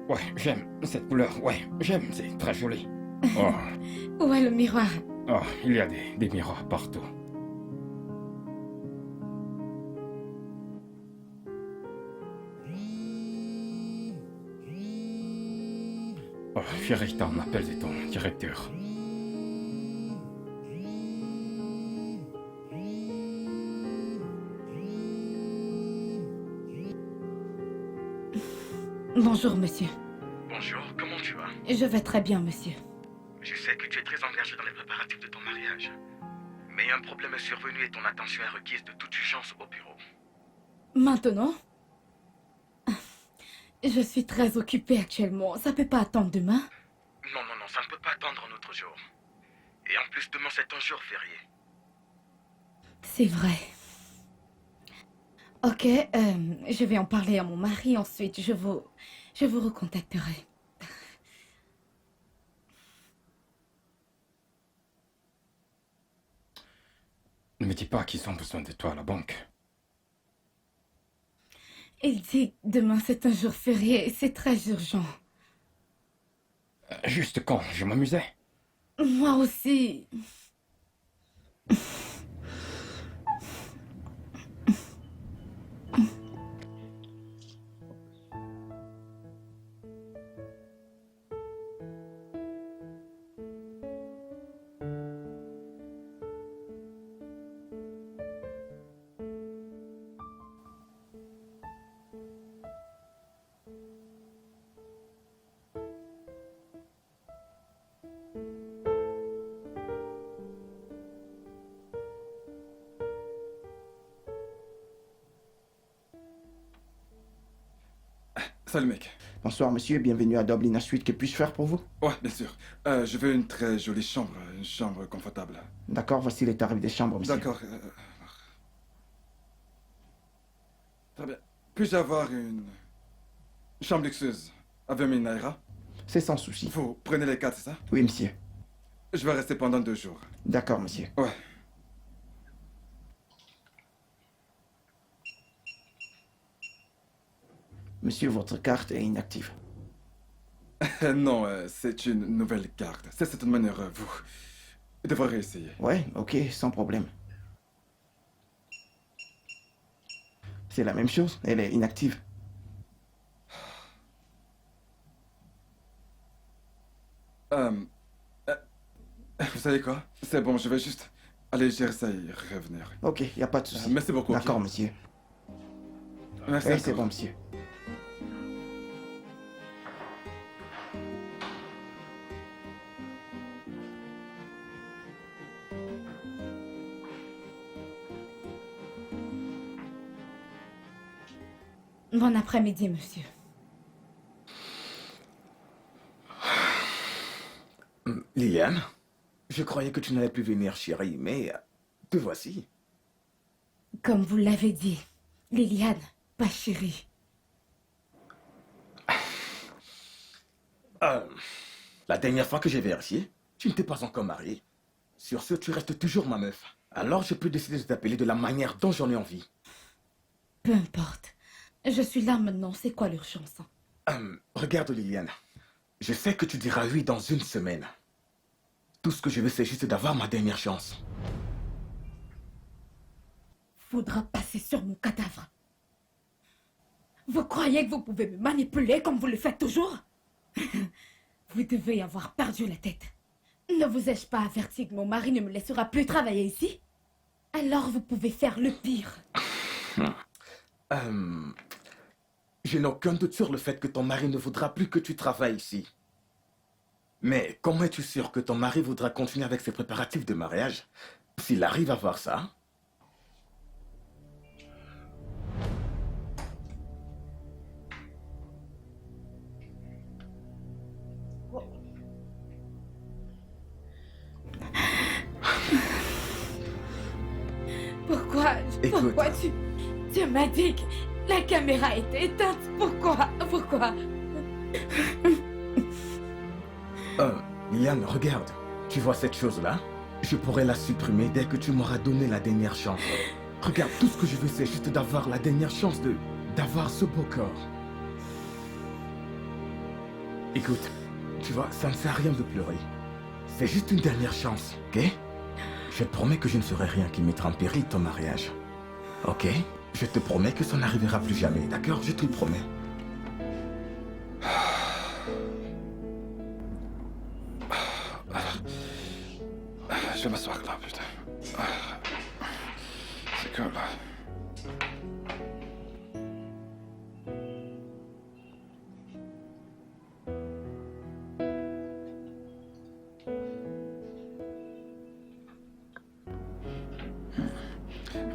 Ouais, j'aime cette couleur. Ouais, j'aime, c'est très joli. Oh, Où est le miroir? oh, il y a des miroirs partout. Oh, Fierita m'appelle, c'est ton directeur. Bonjour, monsieur. Bonjour, comment tu vas? Je vais très bien, monsieur. Je sais que tu es très engagé dans les préparatifs de ton mariage. Mais un problème est survenu et ton attention est requise de toute urgence au bureau. Maintenant? Je suis très occupée actuellement. Ça peut pas attendre demain? Non, non, non, ça ne peut pas attendre un autre jour. Et en plus, demain c'est un jour férié. C'est vrai. Ok, je vais en parler à mon mari. Ensuite, je vous recontacterai. Ne me dis pas qu'ils ont besoin de toi à la banque. Il dit demain c'est un jour férié et c'est très urgent. Juste quand je m'amusais. Moi aussi. Salut mec. Bonsoir monsieur, bienvenue à Dublin Suite. Que puis-je faire pour vous? Ouais, bien sûr. Je veux une très jolie chambre, une chambre confortable. D'accord, voici les tarifs des chambres, monsieur. D'accord. Très bien. Puis-je avoir une chambre luxueuse avec une Naira? C'est sans souci. Vous prenez les quatre, c'est ça? Oui, monsieur. Je vais rester pendant 2 jours. D'accord, monsieur. Ouais. Monsieur, votre carte est inactive. Non, c'est une nouvelle carte. C'est cette manière, vous devrez essayer. Ouais, ok, sans problème. C'est la même chose, elle est inactive. Vous savez quoi? C'est bon, je vais juste Allez, j'essaie de revenir. Ok, il n'y a pas de souci. Merci beaucoup. D'accord, ok. monsieur. Merci. Oui, encore. c'est bon, monsieur. Bon après-midi, monsieur. Liliane, je croyais que tu n'allais plus venir, chérie, mais te voici. Comme vous l'avez dit, Liliane, pas chérie. La dernière fois que j'ai vérifié, tu ne t'es pas encore mariée. Sur ce, tu restes toujours ma meuf. Alors je peux décider de t'appeler de la manière dont j'en ai envie. Peu importe. Je suis là maintenant, c'est quoi l'urgence? Regarde, Liliane. Je sais que tu diras oui dans une semaine. Tout ce que je veux, c'est juste d'avoir ma dernière chance. Faudra passer sur mon cadavre. Vous croyez que vous pouvez me manipuler comme vous le faites toujours? Vous devez avoir perdu la tête. Ne vous ai-je pas averti que mon mari ne me laissera plus travailler ici? Alors vous pouvez faire le pire. Je n'ai aucun doute sur le fait que ton mari ne voudra plus que tu travailles ici. Mais comment es-tu sûr que ton mari voudra continuer avec ses préparatifs de mariage s'il arrive à voir ça? Pourquoi? Écoute. Pourquoi tu m'as dit que la caméra était éteinte? Pourquoi? Liliane, regarde. Tu vois cette chose-là? Je pourrais la supprimer dès que tu m'auras donné la dernière chance. Regarde, tout ce que je veux, c'est juste d'avoir la dernière chance d'avoir ce beau corps. Écoute, tu vois, ça ne sert à rien de pleurer. C'est juste une dernière chance, ok? Je te promets que je ne ferai rien qui mettra en péril ton mariage. Ok? Je te promets que ça n'arrivera plus jamais, d'accord? Je te le promets. Je vais m'asseoir là, putain. C'est que là.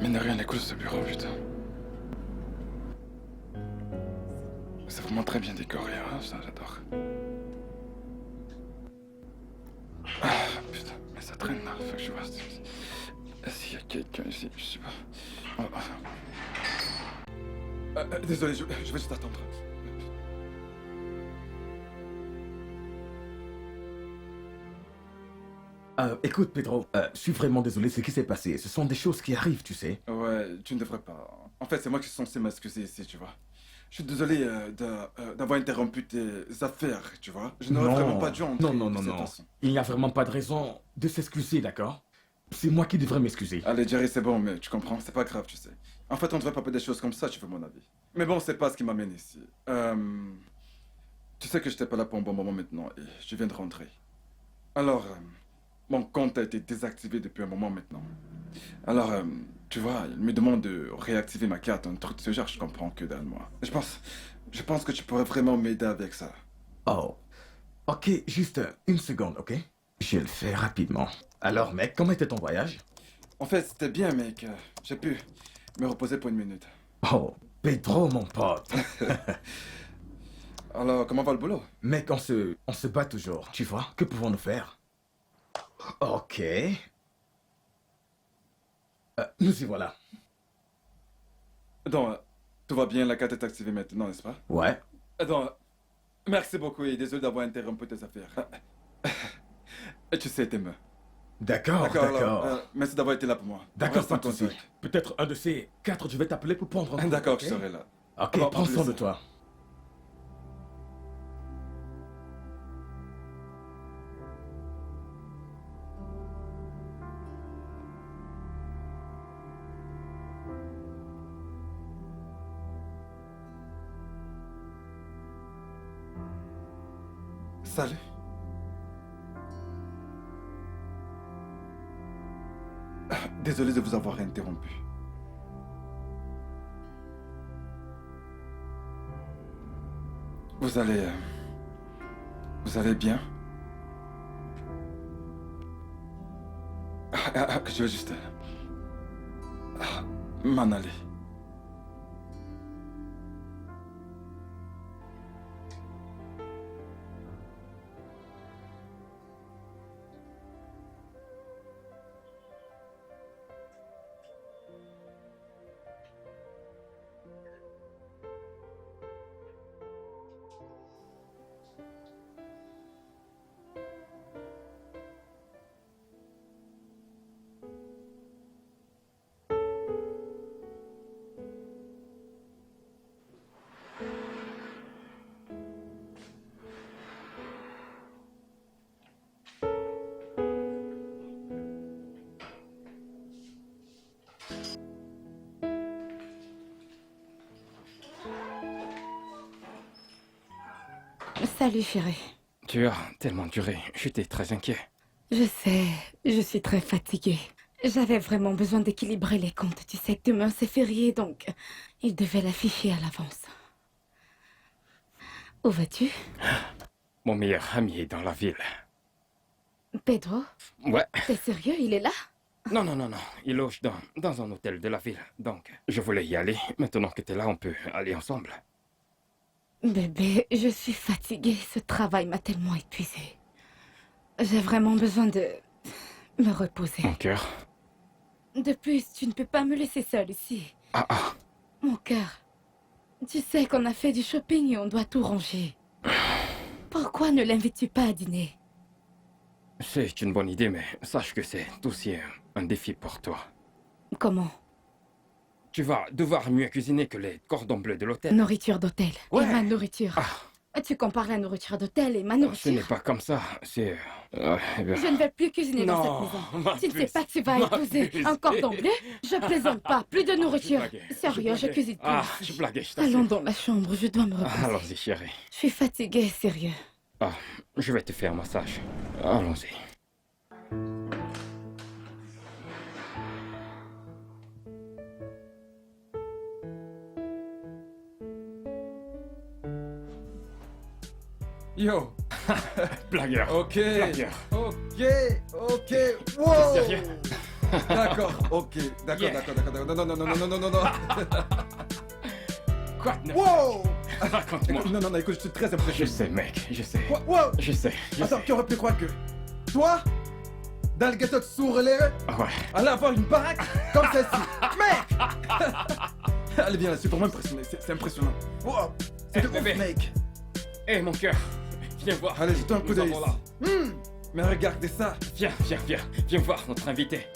Mais n'a rien n'est cool ce bureau, putain. C'est vraiment très bien décoré, hein, ça j'adore. Putain, mais ça traîne là, faut que je vois s'il y a quelqu'un ici, je sais pas. Désolé, je vais juste attendre. Écoute, Pedro, je suis vraiment désolé, ce qui s'est passé. Ce sont des choses qui arrivent, tu sais. Ouais, tu ne devrais pas. En fait, c'est moi qui suis censé m'excuser ici, tu vois. Je suis désolé d'avoir interrompu tes affaires, tu vois. Je n'aurais vraiment pas dû entrer Non. de cette façon. Il n'y a vraiment pas de raison de s'excuser, d'accord? C'est moi qui devrais m'excuser. Allez, Jerry, c'est bon, mais tu comprends, c'est pas grave, tu sais. En fait, on devrait pas faire des choses comme ça, tu veux mon avis. Mais bon, c'est pas ce qui m'amène ici. Tu sais que j'étais pas là pour un bon moment maintenant et je viens de rentrer. Alors, mon compte a été désactivé depuis un moment maintenant. Alors, tu vois, il me demande de réactiver ma carte, un truc de ce genre, je comprends que dalle, moi. Je pense que tu pourrais vraiment m'aider avec ça. Oh. Ok, juste une seconde, ok? Je le fais rapidement. Alors, mec, comment était ton voyage? En fait, c'était bien, mec. J'ai pu me reposer pour une minute. Oh, Pedro, mon pote. Alors, comment va le boulot? Mec, on se bat toujours, tu vois? Que pouvons-nous faire? Ok. Nous y voilà. Donc, tout va bien, la carte est activée maintenant, n'est-ce pas? Ouais. Donc, merci beaucoup et désolé d'avoir interrompu tes affaires. Et tu sais, t'aimes. D'accord. alors, merci d'avoir été là pour moi. D'accord, Reste pas en de souci. contact. Peut-être un de ces 4, je vais t'appeler pour prendre un coup, D'accord, ok? je serai là. Ok, Alors, prends soin plus. de toi. Salut. Désolé de vous avoir interrompu. Vous allez bien? Je vais juste m'en aller. Salut chérie. Tu as tellement duré. J'étais très inquiet. Je sais, je suis très fatiguée. J'avais vraiment besoin d'équilibrer les comptes. Tu sais que demain c'est férié, donc il devait l'afficher à l'avance. Où vas-tu? Mon meilleur ami est dans la ville. Pedro? Ouais. T'es sérieux? Il est là? Non. Il loge dans un hôtel de la ville. Donc, je voulais y aller. Maintenant que t'es là, on peut aller ensemble. Bébé, je suis fatiguée. Ce travail m'a tellement épuisée. J'ai vraiment besoin de me reposer. Mon cœur. De plus, tu ne peux pas me laisser seule ici. Ah. Mon cœur, tu sais qu'on a fait du shopping et on doit tout ranger. Pourquoi ne l'invites-tu pas à dîner? C'est une bonne idée, mais sache que c'est aussi un défi pour toi. Comment? Tu vas devoir mieux cuisiner que les cordons bleus de l'hôtel. Nourriture d'hôtel. Ouais. Et ma nourriture. Tu compares la nourriture d'hôtel et ma Ce nourriture. n'est pas comme ça. C'est... eh bien, Je ne vais plus cuisiner dans Non, cette maison. ma Tu ne sais puce, pas que tu vas ma épouser puce. un cordon bleu? Je plaisante pas. Plus de nourriture. blaguais, Sérieux, je blaguais. cuisine plus. Ah, je blaguais, je t'assure. Allons dans la chambre, je dois me reposer. Allons-y, chérie. Je suis fatiguée, sérieux. Ah, je vais te faire un massage. Allons-y. Yo. Blagueur. Ok. Blagueur. Ok. Wow. Sérieux? D'accord. Ok. D'accord. Yeah. D'accord. Non. Quoi de neuf? Wow. Raconte-moi. Écoute, non. Écoute, je suis très Je impressionné. sais, mec. Je sais. Wow. Je sais. Attends, tu aurais pu croire que toi, dans le ghetto de Sourelère, Ah ouais. allait avoir une baraque comme celle-ci. Mec. Allez, viens là, c'est pour m'impressionner. C'est impressionnant. Wow. C'est de ouf, bébé. mec. Hé, mon cœur. Viens voir. Allez, jette un coup Nous d'œil. avons là. Mais regardez ça. Viens voir notre invité.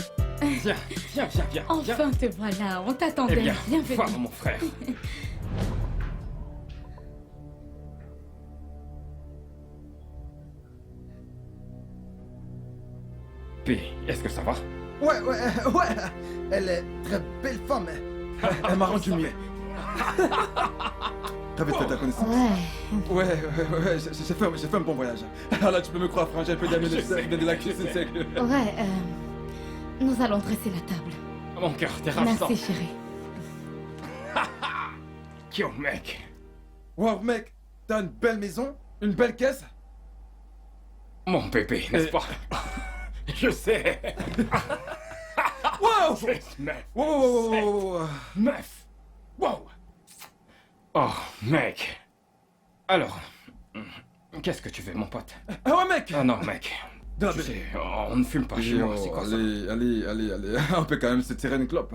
Viens. Enfin, te voilà. On Eh t'attendait. bien, Bienvenue. voir mon frère. Puis, est-ce que ça va? Ouais. Elle est très belle femme. Elle m'a rendu mieux. T'avais fait ta connaissance. Ouais. Ouais. J'ai fait un bon voyage. Alors là, tu peux me croire, frangin, un peu d'amener de la cuisine sec. Ouais, nous allons dresser la table. Mon cœur, t'es ravissant. Merci, chérie. Yo, mec. Wow, mec, t'as une belle maison, une belle caisse. Mon bébé, n'est-ce pas? Je sais. Wow. Meuf. Wow. Meuf. Wow. Oh, mec. Alors, qu'est-ce que tu veux, mon pote? Ah ouais, mec. Ah non, mec. De la Tu belle. sais, on ne fume pas chez moi, c'est quoi ça? Allez. On peut quand même se tirer une clope.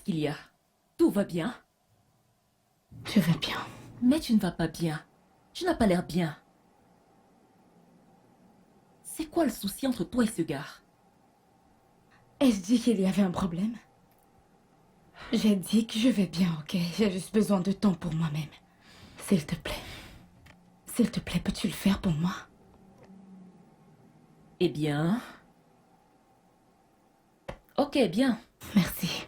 qu'il y a? Tout va bien? Je vais bien. Mais tu ne vas pas bien. Tu n'as pas l'air bien. C'est quoi le souci entre toi et ce gars? Ai-je dit qu'il y avait un problème? J'ai dit que je vais bien, ok? J'ai juste besoin de temps pour moi-même. S'il te plaît. S'il te plaît, peux-tu le faire pour moi? Eh bien... Ok, bien. Merci.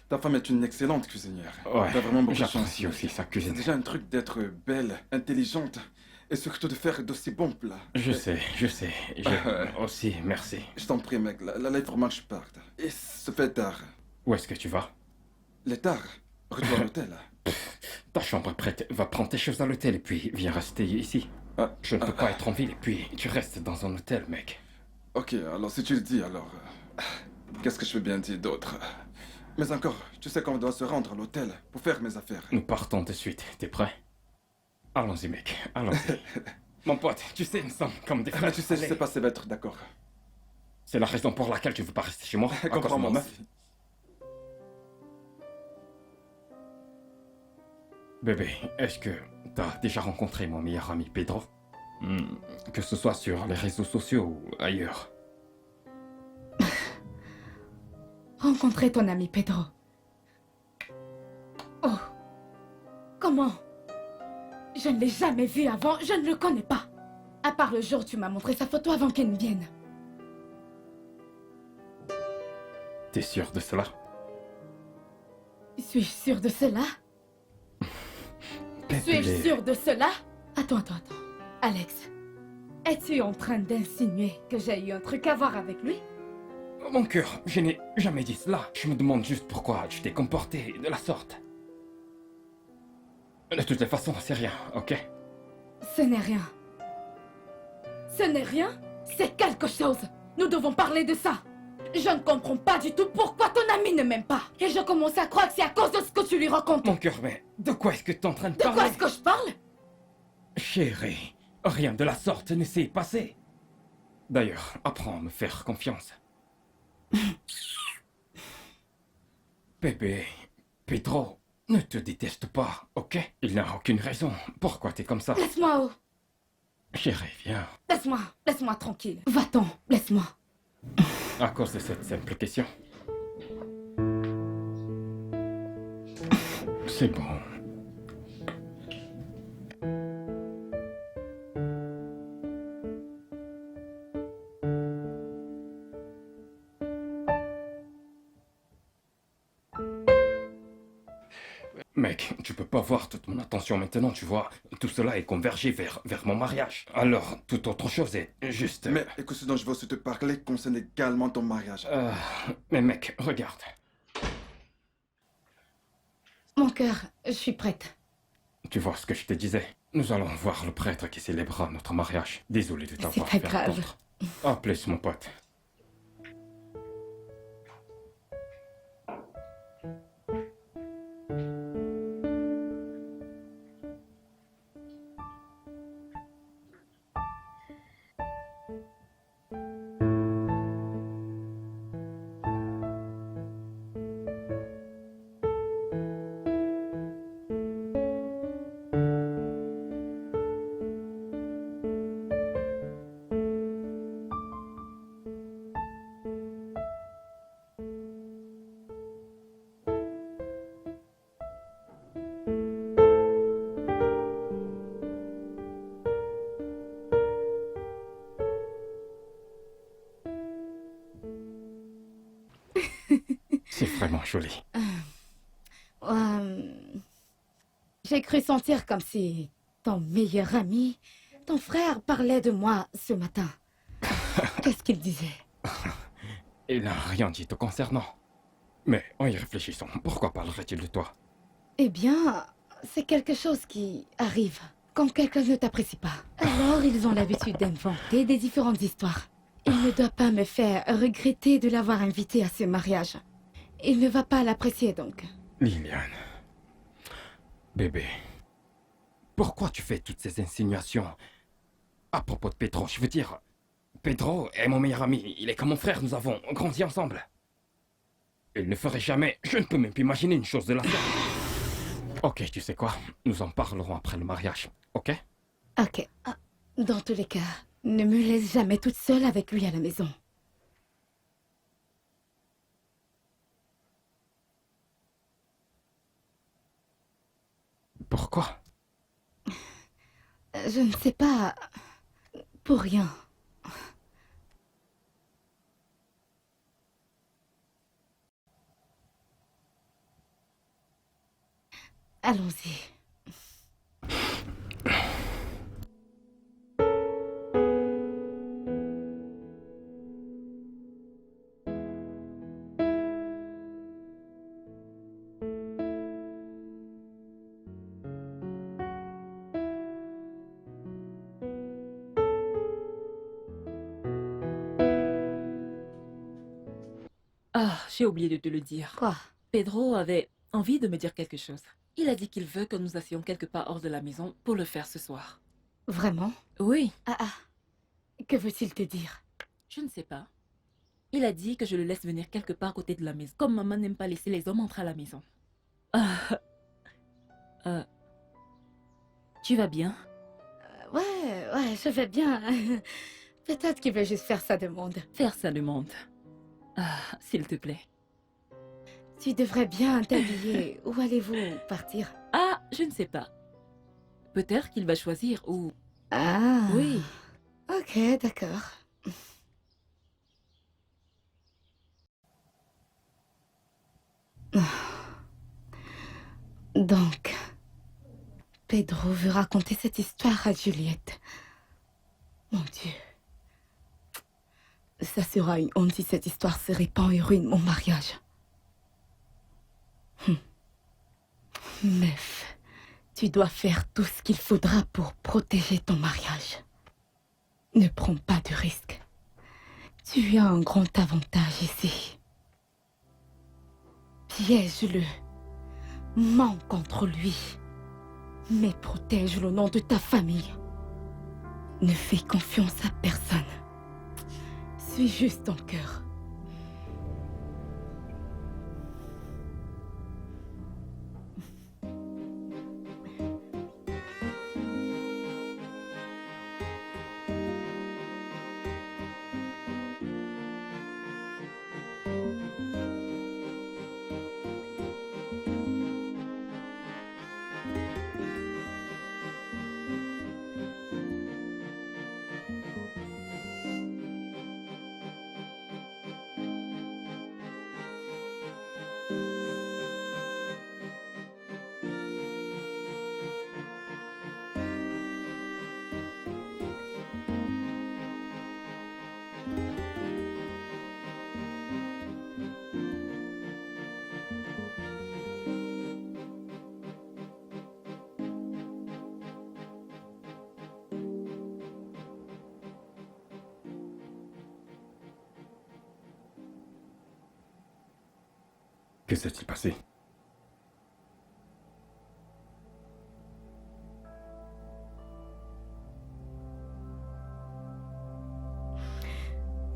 Ta femme est une excellente cuisinière. Ouais, T'as vraiment beaucoup de chance. j'apprécie aussi sa C'est cuisine. déjà un truc d'être belle, intelligente et surtout de faire d'aussi bons plats. Je sais. Aussi, merci. Je t'en prie, mec, là, il faut que je parte. Et ça fait tard. Où est-ce que tu vas? Il est tard. Retour à l'hôtel. Ta chambre est prête. Va prendre tes choses à l'hôtel et puis viens rester ici. Je ne peux pas être en ville et puis tu restes dans un hôtel, mec. Ok, alors si tu le dis, alors... qu'est-ce que je peux bien dire d'autre? Mais encore, tu sais qu'on doit se rendre à l'hôtel pour faire mes affaires. Nous partons de suite. T'es prêt? Allons-y, mec. Allons-y. Mon pote, tu sais, nous sommes comme des frères. Mais tu sais, je Allez. sais pas si ça va être d'accord. C'est la raison pour laquelle tu veux pas rester chez moi. À cause de Comprends-moi, ma meuf. aussi. Bébé, est-ce que t'as déjà rencontré mon meilleur ami Pedro? Que ce soit sur les réseaux sociaux ou ailleurs. Rencontrer ton ami Pedro. Oh. Comment? Je ne l'ai jamais vu avant, je ne le connais pas. À part le jour où tu m'as montré sa photo avant qu'elle ne vienne. T'es sûr de cela? Suis-je sûre de cela? Suis-je sûre de cela? Attends. Alex, es-tu en train d'insinuer que j'ai eu un truc à voir avec lui? Mon cœur, je n'ai jamais dit cela. Je me demande juste pourquoi tu t'es comporté de la sorte. De toutes les façons, c'est rien, ok? Ce n'est rien. Ce n'est rien? C'est quelque chose. Nous devons parler de ça. Je ne comprends pas du tout pourquoi ton ami ne m'aime pas. Et je commence à croire que c'est à cause de ce que tu lui racontes. Mon cœur, mais de quoi est-ce que tu es en train de De parler? quoi est-ce que je parle? Chérie, rien de la sorte ne s'est passé. D'ailleurs, apprends à me faire confiance. Bébé, Pedro ne te déteste pas, ok? Il n'a aucune raison. Pourquoi t'es comme ça? Laisse-moi, Chérie, viens. Laisse-moi tranquille. Va-t'en, laisse-moi. À cause de cette simple question. C'est bon. Mec, tu peux pas voir toute mon attention maintenant, tu vois. Tout cela est convergé vers mon mariage. Alors, toute autre chose est juste... Mais écoute, ce dont je veux aussi te parler concerne également ton mariage. Mais mec, regarde. Mon cœur, je suis prête. Tu vois ce que je te disais? Nous allons voir le prêtre qui célébrera notre mariage. Désolé de t'avoir C'est fait pas grave. attendre. À plus, mon pote. C'est vraiment joli. J'ai cru sentir comme si ton meilleur ami, ton frère, parlait de moi ce matin. Qu'est-ce qu'il disait? Il n'a rien dit te concernant. Mais en y réfléchissant, pourquoi parlerait-il de toi? Eh bien, c'est quelque chose qui arrive quand quelqu'un ne t'apprécie pas. Alors, ils ont l'habitude d'inventer des différentes histoires. Il ne doit pas me faire regretter de l'avoir invité à ce mariage. Il ne va pas l'apprécier donc. Liliane. Bébé. Pourquoi tu fais toutes ces insinuations à propos de Pedro? Je veux dire, Pedro est mon meilleur ami. Il est comme mon frère. Nous avons grandi ensemble. Il ne ferait jamais... Je ne peux même plus imaginer une chose de la sorte. Ok, tu sais quoi? Nous en parlerons après le mariage. Ok? Ok. Dans tous les cas, ne me laisse jamais toute seule avec lui à la maison. Pourquoi? Je ne sais pas... Pour rien. Allons-y. Ah, j'ai oublié de te le dire. Quoi? Pedro avait envie de me dire quelque chose. Il a dit qu'il veut que nous assions quelque part hors de la maison pour le faire ce soir. Vraiment? Oui, Ah. Que veut-il te dire? je ne sais pas. Il a dit que je le laisse venir quelque part à côté de la maison. Comme maman n'aime pas laisser les hommes entrer à la maison. Tu vas bien? Ouais, je vais bien. Peut-être qu'il veut juste faire sa demande. Faire sa demande. Ah, s'il te plaît. Tu devrais bien t'habiller. Où allez-vous partir? Ah, je ne sais pas. Peut-être qu'il va choisir ou... Ah. Oui. Ok, d'accord. Donc, Pedro veut raconter cette histoire à Juliette. Mon Dieu. Ça sera une honte si cette histoire se répand et ruine mon mariage. Meuf, tu dois faire tout ce qu'il faudra pour protéger ton mariage. Ne prends pas de risques. Tu as un grand avantage ici. Piège-le. Mens contre lui. Mais protège-le au nom de ta famille. Ne fais confiance à personne. Suis juste ton cœur. Que s'est-il passé?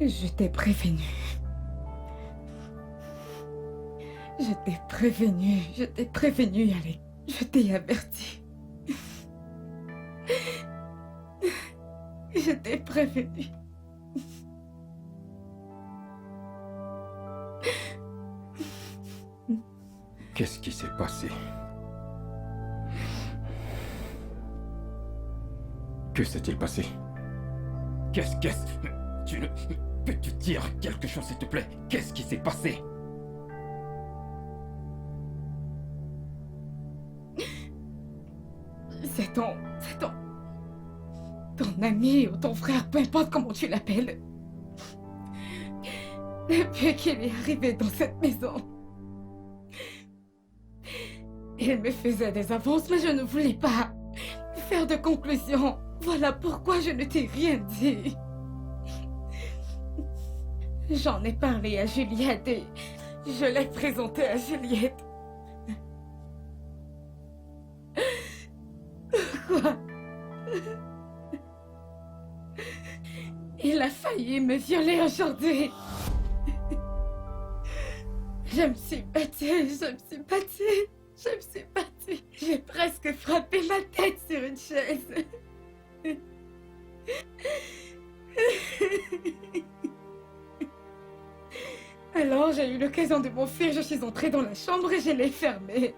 Je t'ai prévenu. Je t'ai prévenu. Je t'ai prévenu, Alec. Je t'ai averti. Je t'ai prévenu. Qu'est-ce qui s'est passé? Que s'est-il passé? Qu'est-ce... Tu ne... Peux-tu dire quelque chose, s'il te plaît? Qu'est-ce qui s'est passé? C'est ton ami ou ton frère, peu importe comment tu l'appelles. Depuis qu'il est arrivé dans cette maison, il me faisait des avances, mais je ne voulais pas faire de conclusion. Voilà pourquoi je ne t'ai rien dit. J'en ai parlé à Juliette et je l'ai présenté à Juliette. Quoi? Il a failli me violer aujourd'hui. Je me suis battue. J'ai presque frappé ma tête sur une chaise. Alors j'ai eu l'occasion de m'enfuir, je suis entrée dans la chambre et je l'ai fermée.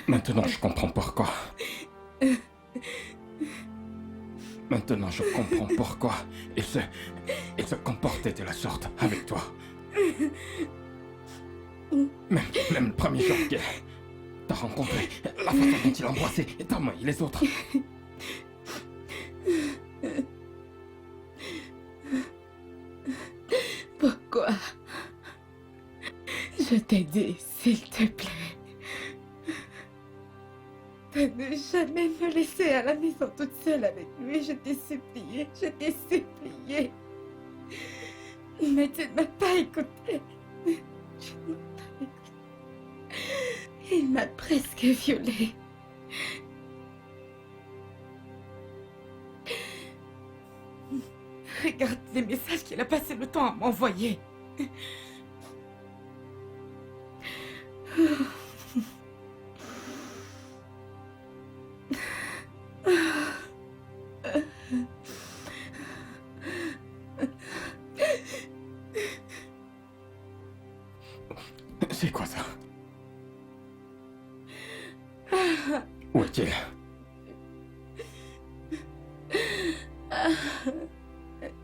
Maintenant, je comprends pourquoi. Maintenant, je comprends pourquoi il se comportait de la sorte avec toi. Même le premier jour qu'il t'a rencontré, la façon dont il embrassait ta main et les autres. Pourquoi? Je t'ai dit, s'il te plaît, de ne jamais me laisser à la maison toute seule avec lui. Je t'ai supplié. Mais tu ne m'as pas écouté. Tu ne m'as pas écouté. Il m'a presque violée. Regarde les messages qu'il a passé le temps à m'envoyer. C'est quoi ça? Où est-il?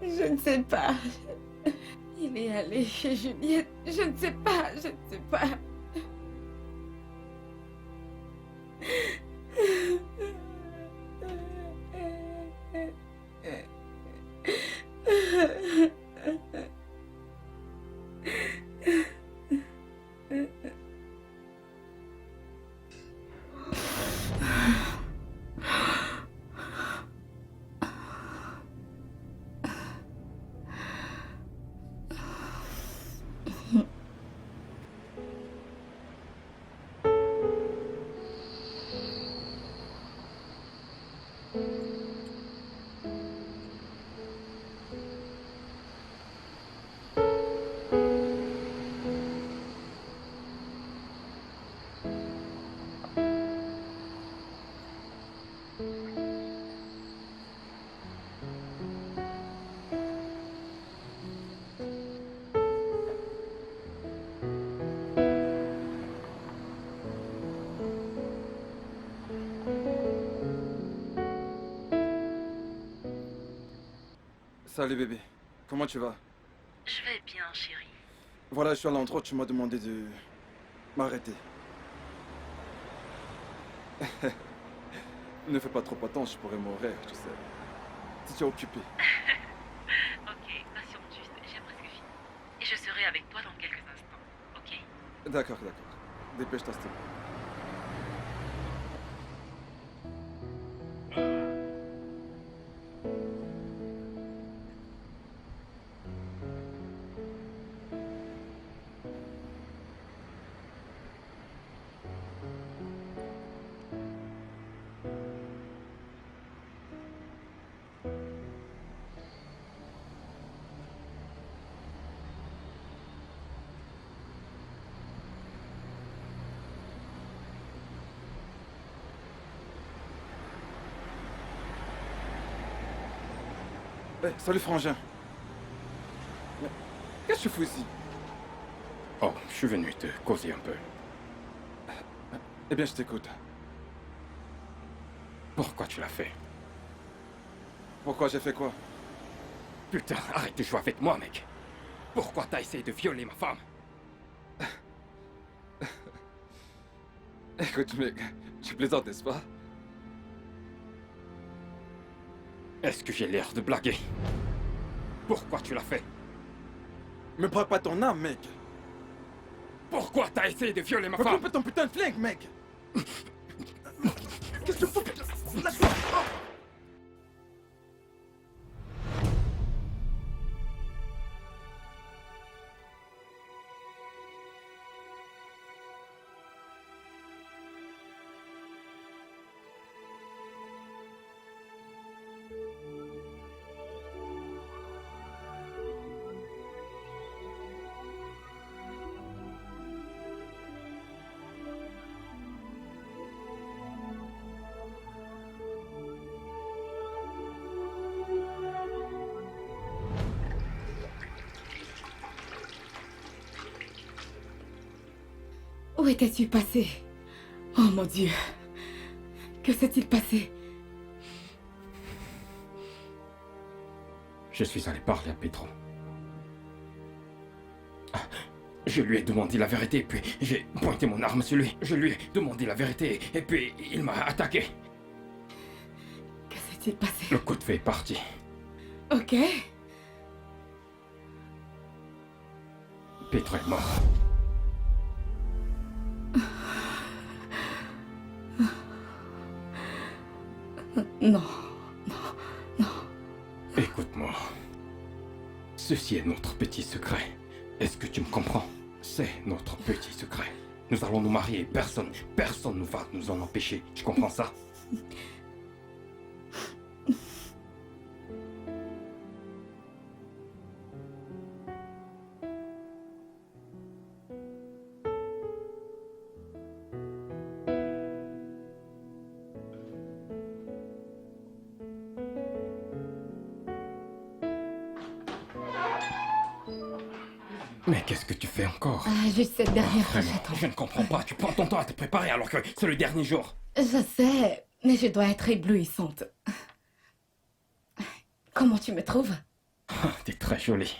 Je ne sais pas. Il est allé chez Juliette. Je ne sais pas. Salut bébé, comment tu vas? Je vais bien, chérie. Voilà, je suis à l'endroit où tu m'as demandé de m'arrêter. Ne fais pas trop attendre, je pourrais mourir, tu sais. Si tu es occupé. Ok, patiente juste, j'ai presque fini. Et je serai avec toi dans quelques instants, ok? D'accord. Dépêche-toi, s'il te plaît. Salut frangin. Qu'est-ce que tu fous ici? Oh, je suis venu te causer un peu. Eh bien, je t'écoute. Pourquoi tu l'as fait? Pourquoi j'ai fait quoi? Putain, arrête de jouer avec moi, mec. Pourquoi t'as essayé de violer ma femme? Écoute, mec, tu plaisantes, n'est-ce pas? Est-ce que j'ai l'air de blaguer? Pourquoi tu l'as fait? Me prends pas ton âme, mec. Pourquoi t'as essayé de violer ma femme? Recoupe ton putain de flingue, mec. Qu'est-ce que tu fous, putain? Lâche-moi. Oh. Où étais-tu passé? Oh mon Dieu. Que s'est-il passé? Je suis allé parler à Pedro. Je lui ai demandé la vérité, puis j'ai pointé mon arme sur lui. Je lui ai demandé la vérité, et puis il m'a attaqué. Que s'est-il passé? Le coup de feu est parti. Ok. Pedro est mort. Non. Écoute-moi. Ceci est notre petit secret. Est-ce que tu me comprends? C'est notre petit secret. Nous allons nous marier. Personne ne va nous en empêcher. Tu comprends ça? Mais qu'est-ce que tu fais encore? Ah, juste cette dernière fois, Vraiment, j'attends. je ne comprends pas. Tu prends ton temps à te préparer alors que c'est le dernier jour. Je sais, mais je dois être éblouissante. Comment tu me trouves? T'es très jolie.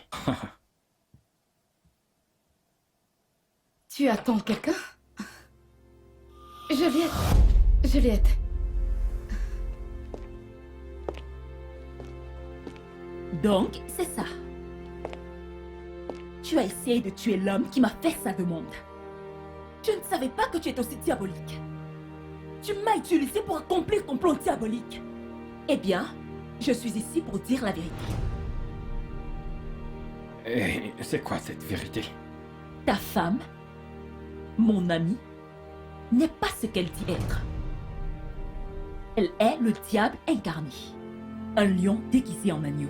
Tu attends quelqu'un? Juliette. Donc, c'est ça. Tu as essayé de tuer l'homme qui m'a fait sa demande. Je ne savais pas que tu étais aussi diabolique. Tu m'as utilisé pour accomplir ton plan diabolique. Eh bien, je suis ici pour dire la vérité. Et c'est quoi cette vérité? Ta femme, mon amie, n'est pas ce qu'elle dit être. Elle est le diable incarné. Un lion déguisé en agneau.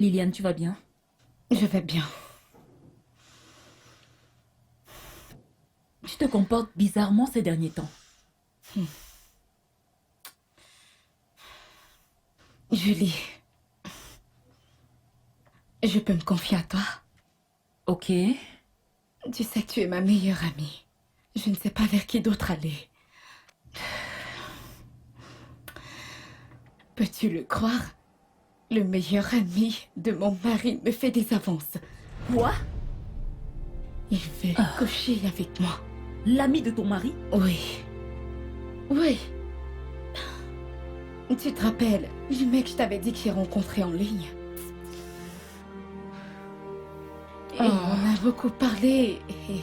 Liliane, tu vas bien? Je vais bien. Tu te comportes bizarrement ces derniers temps. Julie, je peux me confier à toi? Ok. Tu sais que tu es ma meilleure amie. Je ne sais pas vers qui d'autre aller. Peux-tu le croire? Le meilleur ami de mon mari me fait des avances. Quoi? Il veut coucher avec moi. L'ami de ton mari? Oui. Oui. Tu te rappelles du mec que je t'avais dit que j'ai rencontré en ligne? Et on a beaucoup parlé et...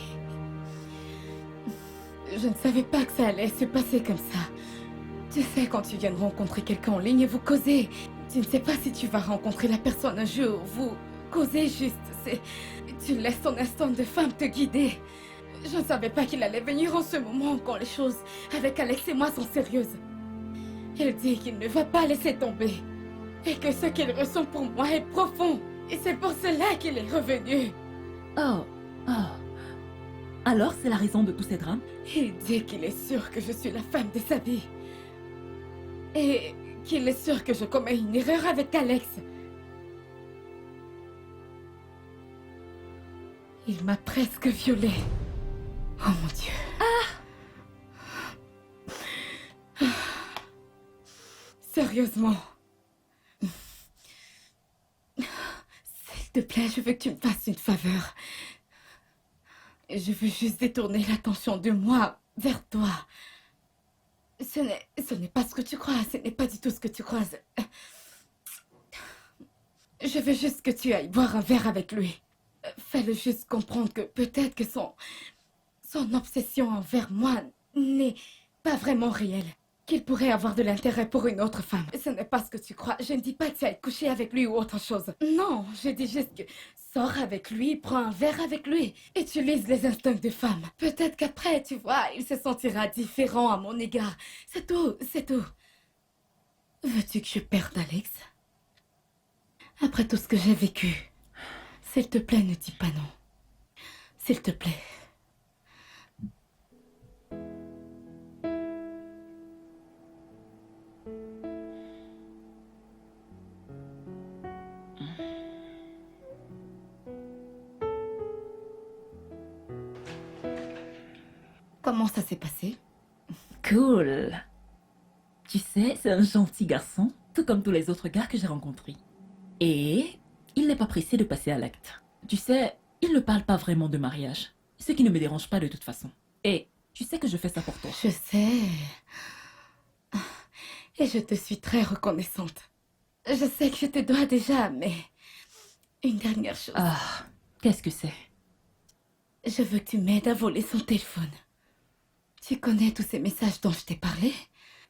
Je ne savais pas que ça allait se passer comme ça. Tu sais, quand tu viens de rencontrer quelqu'un en ligne et vous causez, tu ne sais pas si tu vas rencontrer la personne un jour. Vous causez juste. Tu laisses ton instinct de femme te guider. Je ne savais pas qu'il allait venir en ce moment quand les choses avec Alex et moi sont sérieuses. Il dit qu'il ne va pas laisser tomber. Et que ce qu'il ressent pour moi est profond. Et c'est pour cela qu'il est revenu. Oh. Alors, c'est la raison de tous ces drames? Il dit qu'il est sûr que je suis la femme de sa vie. Et qu'il est sûr que je commets une erreur avec Alex. Il m'a presque violée. Oh mon Dieu. Sérieusement. plaît, je veux que tu me fasses une faveur. Je veux juste détourner l'attention de moi vers toi. Ce n'est pas ce que tu crois, ce n'est pas du tout ce que tu crois. Je veux juste que tu ailles boire un verre avec lui. Fais-le juste comprendre que peut-être que son obsession envers moi n'est pas vraiment réelle. Qu'il pourrait avoir de l'intérêt pour une autre femme. Ce n'est pas ce que tu crois. Je ne dis pas que tu ailles coucher avec lui ou autre chose. Non, je dis juste que sors avec lui, prends un verre avec lui. Utilise les instincts de femme. Peut-être qu'après, tu vois, il se sentira différent à mon égard. C'est tout, c'est tout. Veux-tu que je perde Alex? Après tout ce que j'ai vécu, s'il te plaît, ne dis pas non. S'il te plaît. Comment ça s'est passé? Cool. Tu sais, c'est un gentil garçon, tout comme tous les autres gars que j'ai rencontrés. Et il n'est pas pressé de passer à l'acte. Tu sais, il ne parle pas vraiment de mariage, ce qui ne me dérange pas de toute façon. Et tu sais que je fais ça pour toi. Je sais. Et je te suis très reconnaissante. Je sais que je te dois déjà, mais... Une dernière chose. Ah, qu'est-ce que c'est? Je veux que tu m'aides à voler son téléphone. Tu connais tous ces messages dont je t'ai parlé?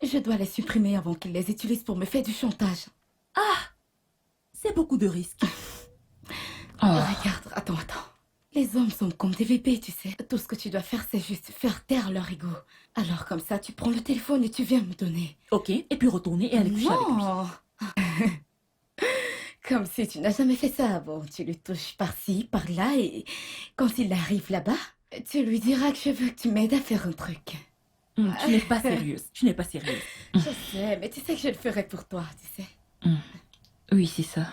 Je dois les supprimer avant qu'il les utilise pour me faire du chantage. Ah! C'est beaucoup de risques. Regarde, attends. Les hommes sont comme des bébés, tu sais. Tout ce que tu dois faire, c'est juste faire taire leur ego. Alors comme ça, tu prends le téléphone et tu viens me donner. Ok, et puis retourner et aller coucher avec lui. Non. Comme si tu n'as jamais fait ça avant. Tu le touches par-ci, par-là, et quand il arrive là-bas, tu lui diras que je veux que tu m'aides à faire un truc. Tu n'es pas sérieuse. Tu n'es pas sérieuse. Je sais, mais tu sais que je le ferai pour toi, tu sais. Oui, c'est ça.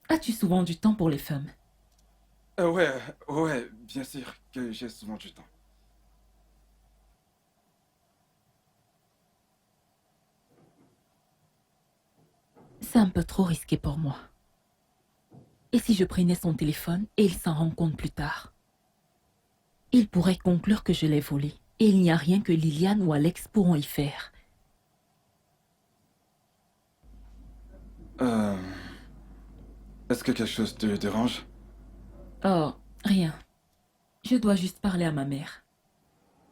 As-tu souvent du temps pour les femmes? Ouais, bien sûr que j'ai souvent du temps. C'est un peu trop risqué pour moi. Et si je prenais son téléphone et il s'en rend compte plus tard? Il pourrait conclure que je l'ai volé. Et il n'y a rien que Liliane ou Alex pourront y faire. Est-ce que quelque chose te dérange? Oh, rien. Je dois juste parler à ma mère.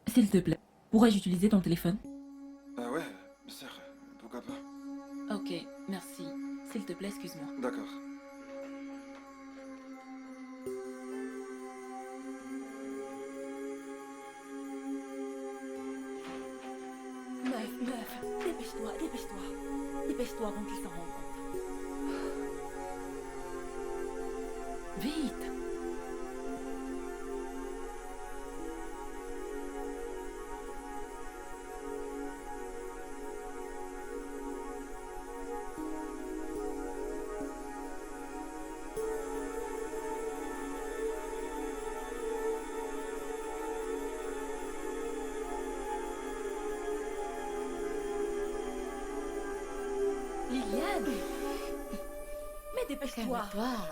S'il te plaît, pourrais-je utiliser ton téléphone? Ouais, bien sûr. Pourquoi pas? Ok, merci. S'il te plaît, excuse-moi. D'accord. Meuf, dépêche-toi. Dépêche-toi avant qu'il s'en rende compte. Vite. Liliane. Mais dépêche-toi. Calme-toi.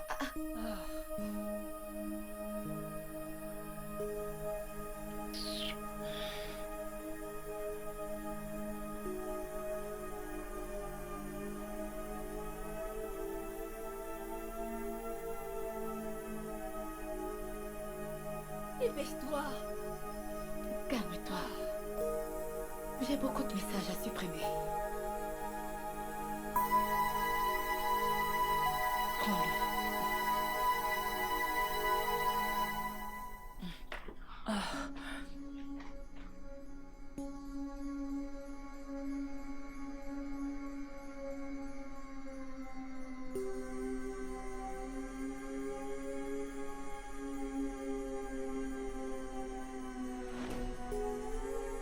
Dépêche-toi. Calme-toi. J'ai beaucoup de messages à supprimer. Prends-le.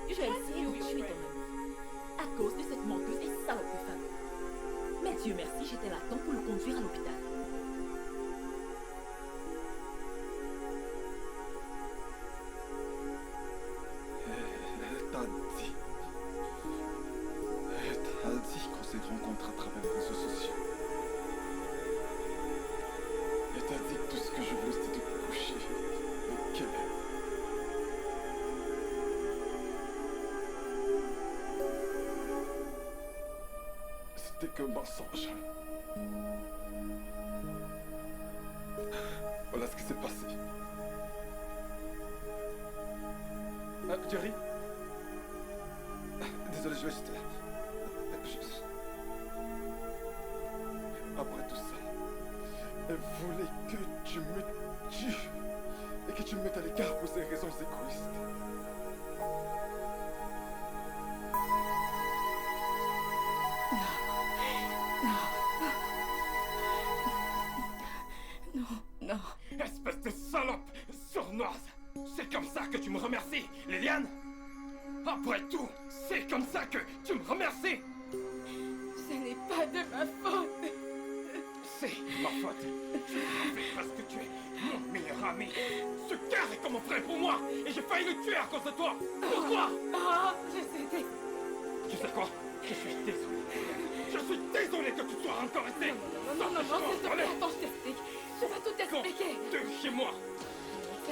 Je vais essayer. mensonge. Voilà ce qui s'est passé. Jerry? Désolé, je vais juste... Après tout ça, elle voulait que tu me tues et que tu me mettes à l'écart pour ces raisons égoïstes. Non. Espèce de salope sournoise! C'est comme ça que tu me remercies, Liliane? Après tout, c'est comme ça que tu me remercies! Ce n'est pas de ma faute. C'est ma faute. Tu m'as fait parce que tu es mon meilleur ami. Ce gars est comme un frère pour moi et j'ai failli le tuer à cause de toi. Pourquoi? Je sais. Tu sais quoi? Je suis désolé. Je suis désolé que tu sois encore resté. Non, s'il te plaît, attends, je t'explique. Je vais tout t'expliquer. De chez moi.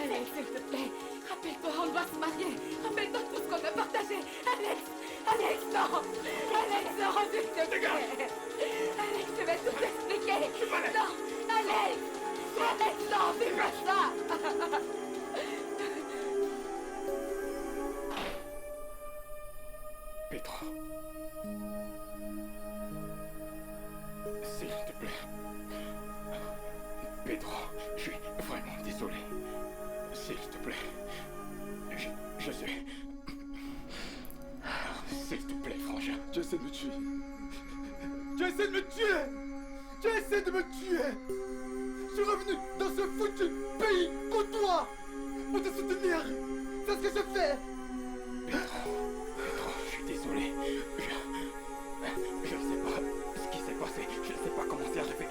Alex, s'il te plaît. Rappelle-toi, on doit se marier. Rappelle-toi tout ce qu'on a partagé. Alex, non. Alex, s'il te plaît. Alex, je vais tout t'expliquer. Non, Alex, non, fais pas ça. Pedro. S'il te plaît. Pedro, je suis vraiment désolé. S'il te plaît. Je suis... S'il te plaît, frangin. Tu essaies de me tuer. Tu essaies de me tuer. Je suis revenu dans ce foutu pays pour toi. Pour te soutenir. C'est ce que je fais. Pedro, je suis désolé. Je ne sais pas ce qui s'est passé. Je ne sais pas comment c'est arrivé.